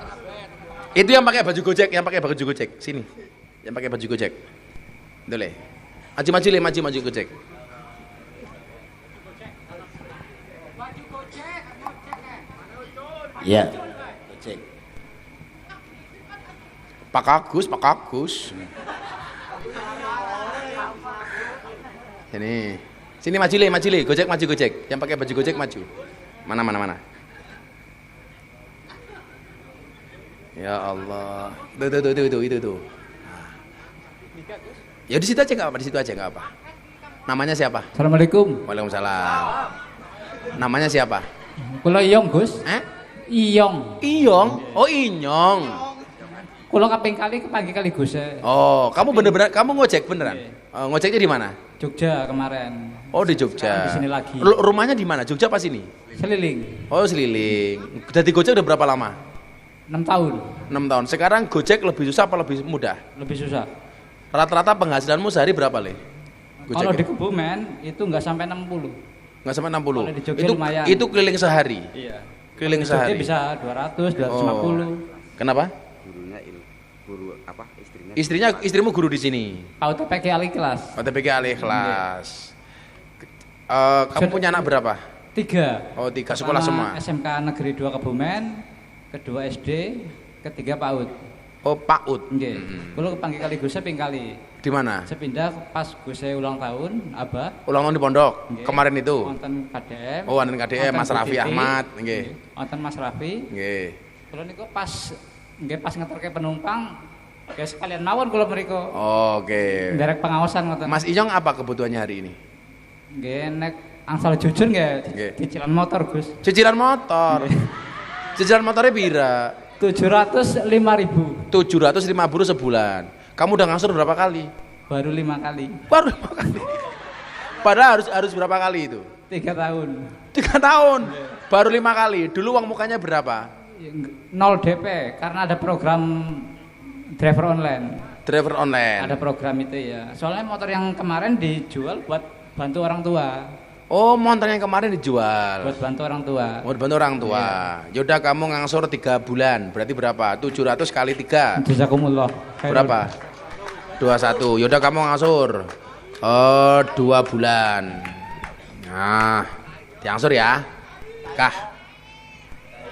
Itu yang pakai baju Gojek, yang pakai baju Gojek. Sini. Yang pakai baju Gojek. Boleh. Maju Gojek. Ya. Gojek. Pak Agus. Sini maju le. Gojek. Yang pakai baju Gojek maju. Mana. Ya Allah. Itu. Ya di situ aja enggak apa. Namanya siapa? Assalamualaikum. Waalaikumsalam. Namanya siapa? Kula Iyong, Gus. Iyong. Oh, Inyong. Kula kaping kali kepanggil kali Gus. Oh, kamu bener-bener kamu ngojek beneran? Ngojeknya di mana? Jogja kemarin. Oh, di Jogja. Di sini lagi. Rumahnya di mana? Jogja apa sini? Seliling. Oh, Seliling. Jadi Gojek udah berapa lama? 6 tahun. 6 tahun. Sekarang Gojek lebih susah apa lebih mudah? Lebih susah. Rata-rata penghasilanmu sehari berapa, Le? Kalau di Kebumen itu nggak sampai 60. Nggak sampai 60. Kalau di Jogja lumayan. Itu keliling sehari. Iya. Keliling Jogja sehari. bisa 200, 250. Kenapa? Istrimu guru di sini. PAUD-TPK Al-Ikhlas. PAUD-TPK Al-Ikhlas. Kamu punya anak berapa? 3. Oh, 3 sekolah semua. SMK Negeri 2 Kebumen, kedua SD, ketiga PAUD. Oh, PAUD. Nggih. Kulo kepanggil kali Gus ping kali. Di mana? Sepindah pas Gus ulang tahun, Abah. Ulang tahun di pondok. Nggih. Kemarin itu. Wonten KDM. Oh, wonten KDM Mas Raffi Ahmad, nggih. Wonten Mas Raffi. Nggih. Kulo niku pas ngeterke penumpang, guys sekalian mawon kulo mriku. Oh, oke. Nderek pengawasan ngoten. Mas Inyong apa kebutuhannya hari ini? Nggih nek angsal jujur nggih Nggih. cicilan motor, Gus. Cicilan motor. Cicilan motornya pira? 705.000. 750 sebulan. Kamu udah ngasur berapa kali? Baru 5 kali. Baru 5 kali. Padahal harus berapa kali itu? 3 tahun. 3 tahun. Baru 5 kali. Dulu uang mukanya berapa? 0 DP karena ada program driver online. Driver online. Ada program itu ya. Soalnya motor yang kemarin dijual buat bantu orang tua. Oh, motor yang kemarin dijual. Buat bantu orang tua. Mau bantu orang tua. Yaudah kamu ngangsur 3 bulan. Berarti berapa? 700 kali 3. Jazakumullah. Berapa? 21. Yaudah kamu ngangsur 2 bulan. Nah, diangsur ya. Kah.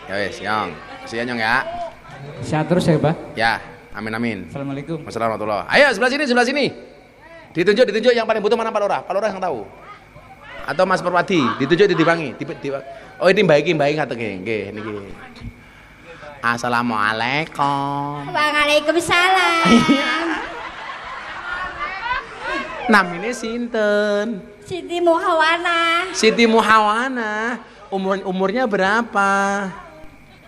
Ya wis, Nyong. Kasih Nyong ya. Sehat terus ya, Pak. Ya, amin. Assalamualaikum. Wassalamualaikum. Ayo sebelah sini. Ditunjuk yang paling butuh mana Pak Lurah? Pak Lurah yang tahu. Atau Mas Perwadi, ditunjuk ditibangi. Oh, ini baik ngateke. Nggih, niki. Assalamualaikum. Waalaikumsalam. Namine sinten? Siti Muhawana. Siti Muhawana. Umurnya berapa?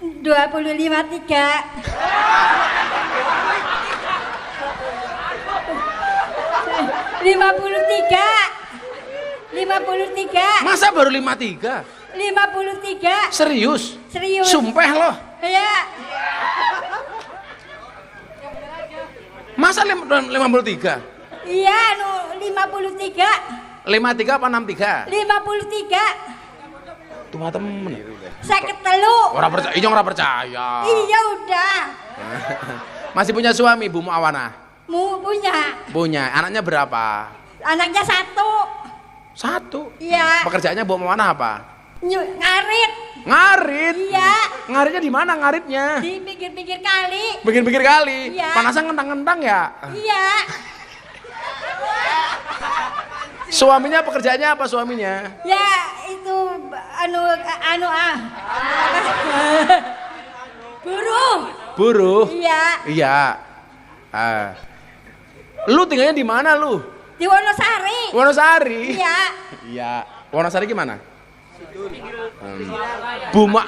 53. Masa baru 53? 53. Serius? Serius. Sumpah loh. Iya. Masa 53? Iya, 53. 53 apa 63? 53. Tua temen. Saya ketelu. Orang percaya, iya orang percaya. Iya udah. Masih punya suami Bu Muawana? Punya. Punya. Anaknya berapa? Anaknya 1. 1? Iya. Pekerjaannya Bu Muawana apa? Ngarit. Ngarit? Iya. Ngaritnya di mana ngaritnya? Di pinggir-pinggir kali. Pinggir-pinggir kali? Iya. Panasnya ngentang-ngentang ya? Iya. Suaminya pekerjaannya apa suaminya? Ya itu buruh. Buruh? Iya. Iya. Lu tinggalnya di mana lu? Di Wonosari. Wonosari? Iya. Iya. Wonosari gimana? Buma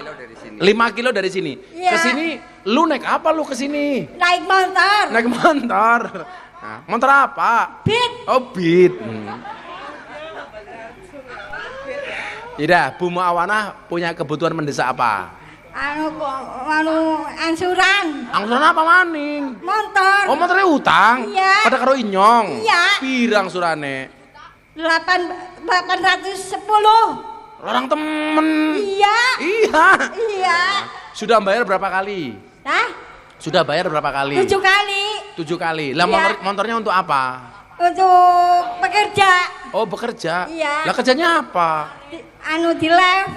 5 kilo dari sini. Iya. Kesini lu naik apa lu kesini? Naik motor. Naik motor. Nah, motor apa? Beat. Oh Beat. Yaudah, Bu Muawana punya kebutuhan mendesak apa? Angsuran. Angsuran apa maning? Motor. Oh motornya utang? Iya. Pada karo inyong? Iya. Pira angsurane? 810. Larang temen. Iya. Iya. Iya. Sudah bayar berapa kali? Hah? Sudah bayar berapa kali? 7 kali. 7 kali. Lah Iya. motornya untuk apa? Untuk pekerja. Oh bekerja. Iya. Lah kerjanya apa? Di live.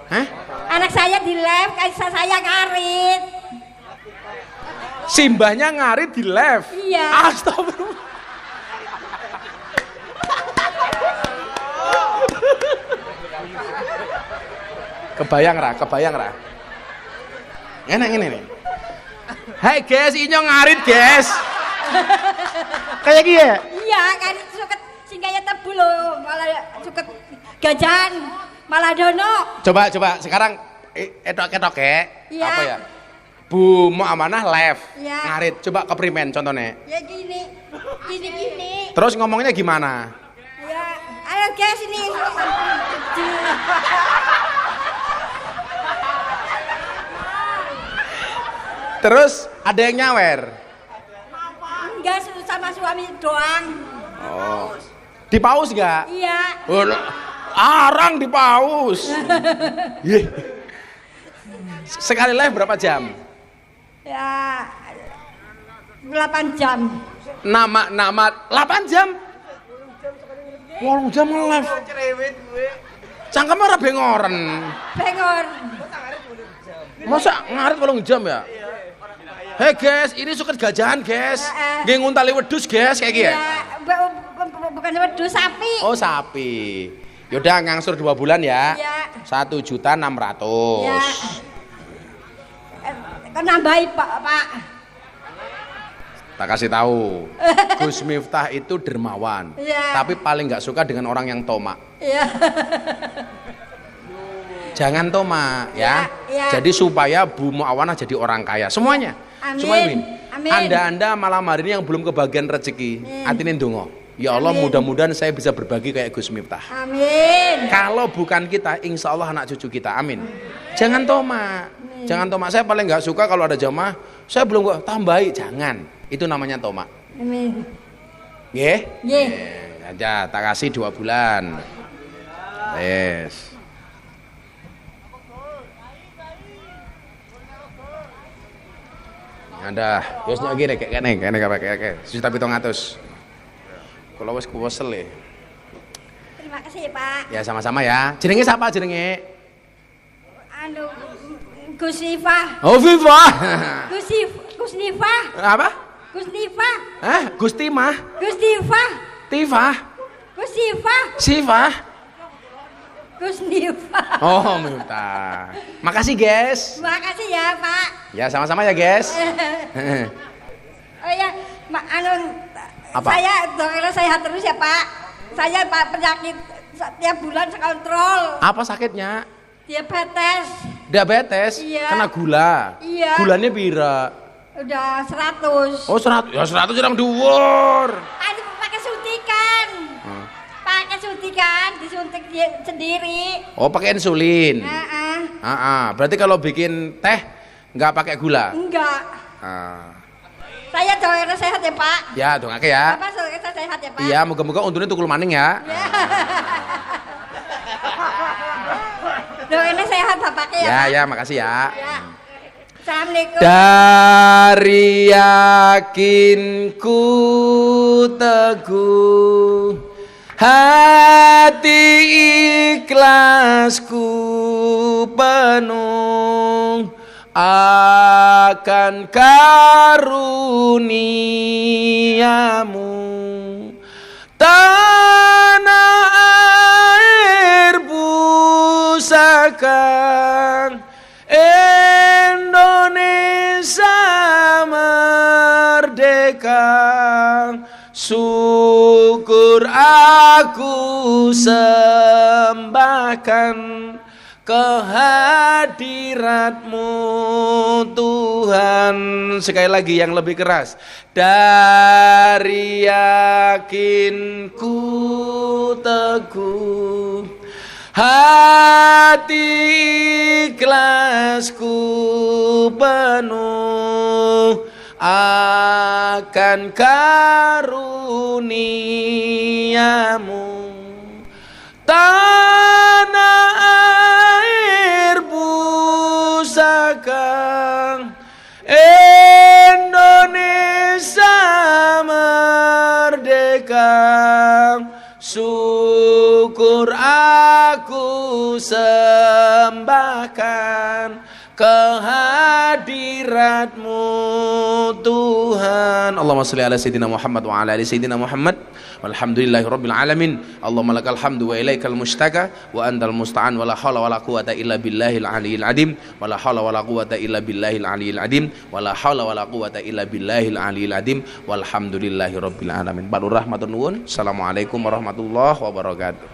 Hah? Anak saya di live, saya ngarit. Simbahnya ngarit di live? Iya. Astagfirullah. Kebayang ra. Enak ini nih. Hai guys, inyong ngarit guys. Kayak gini ya? Iya, kan suket singgahnya tebu loh, malah suket gajan, malah dono. Coba sekarang etok ya. Iya. Apa ya? Bu Muawana live Iya. ngarit. Coba keprimen contohnya. Ya gini. Terus ngomongnya gimana? Ya, ayo guys ini. Terus ada yang nyawer? Enggak, sama suami doang. Oh. Di paus gak? Iya. Oh, arang di paus. Yeh. Sekali live berapa jam? Ya 8 jam. Nama 8 jam? 8 jam live. Cangkemnya ora bengoren. Bengor. Masa ngarit 8 jam ya? Hei guys, ini suket gajahan guys. Nggih nguntali wedhus guys kayak gini ya? Bukan wedhus, sapi. Oh sapi. Yaudah ngangsur 2 bulan ya. Iya. 1.600.000. Ya. Kan nambahi Pak. Tak kasih tahu. Gus Miftah itu dermawan. Iya. Tapi paling nggak suka dengan orang yang tomak. Iya. Jangan tomak ya. Iya. Jadi supaya Bu Muawana jadi orang kaya semuanya. Amin. Semuanya. Amin. Anda malam hari ini yang belum kebagian rezeki, atine ndonga. Ya Allah, Amin. mudah-mudahan saya bisa berbagi kayak Gus Miftah. Amin. Kalau bukan kita, insya Allah anak cucu kita. Amin. Jangan tomak. Jangan tomak. Saya paling nggak suka kalau ada jamaah, saya belum kok tambahi. Jangan. Itu namanya tomak. Amin. Nggih? Nggih. Aja tak kasih 2 bulan. Yes. Ada, wis nyok kene kene kabeh sejuta 700. Kula wis kuwesel ya. Terima kasih ya Pak. Ya sama-sama ya. Jenenge siapa jenenge? Gus Nifa. Oh Viva. Gus Nifa. Apa? Gus Nifa. Gusti mah. Gus Nifa. Tifa. Gus Nifa. Siva. Gus Miftah. Oh, Miftah. Makasih, guys. Makasih ya, Pak. Ya, sama-sama ya, guys. Oh ya, Apa? saya dokter sehat terus ya, Pak. Saya Pak penyakit setiap bulan kontrol. Apa sakitnya? Diabetes. Diabetes? Iya. Kena gula? Iya. Gulanya pira? Udah 100. Oh, 100. Ya 100 orang dhuwur. Aduh, pakai suntikan. Pakai suntikan, disuntik sendiri. Oh, pakai insulin. Heeh. Berarti kalau bikin teh nggak pakai gula? Enggak. Ah. Saya doain sehat ya, Pak. Ya, dongake ya. Bapak doain sehat ya, Pak. Iya, moga-moga untune tukul maning ya. Doain sehat Bapaknya ya. Ya, makasih ya. Ya. Assalamualaikum. Dari yakinku teguh, hati ikhlasku penuh akan karuniamu, tanah air pusaka Indonesia merdeka. Syukur aku sembahkan kehadiratmu Tuhan. Sekali lagi yang lebih keras. Dari yakinku teguh, hati ikhlasku penuh akan karuniamu, tanah air pusaka Indonesia merdeka. Syukur aku sembahkan kehadiratmu Tuhan. Allahumma shalli ala sayyidina Muhammad wa ala ali sayyidina Muhammad. Walhamdulillahirabbil alamin. Allahumma lakal hamdu wa ilaikal mustaka wa antal musta'an wa la haula wa la quwata illa billahil aliyil adim wa la haula wa la quwata illa billahil aliyil adim wa la haula wa la quwata illa billahil aliyil adim walhamdulillahirabbil alamin. Badur rahmatun nuwun. Assalamualaikum warahmatullahi wabarakatuh.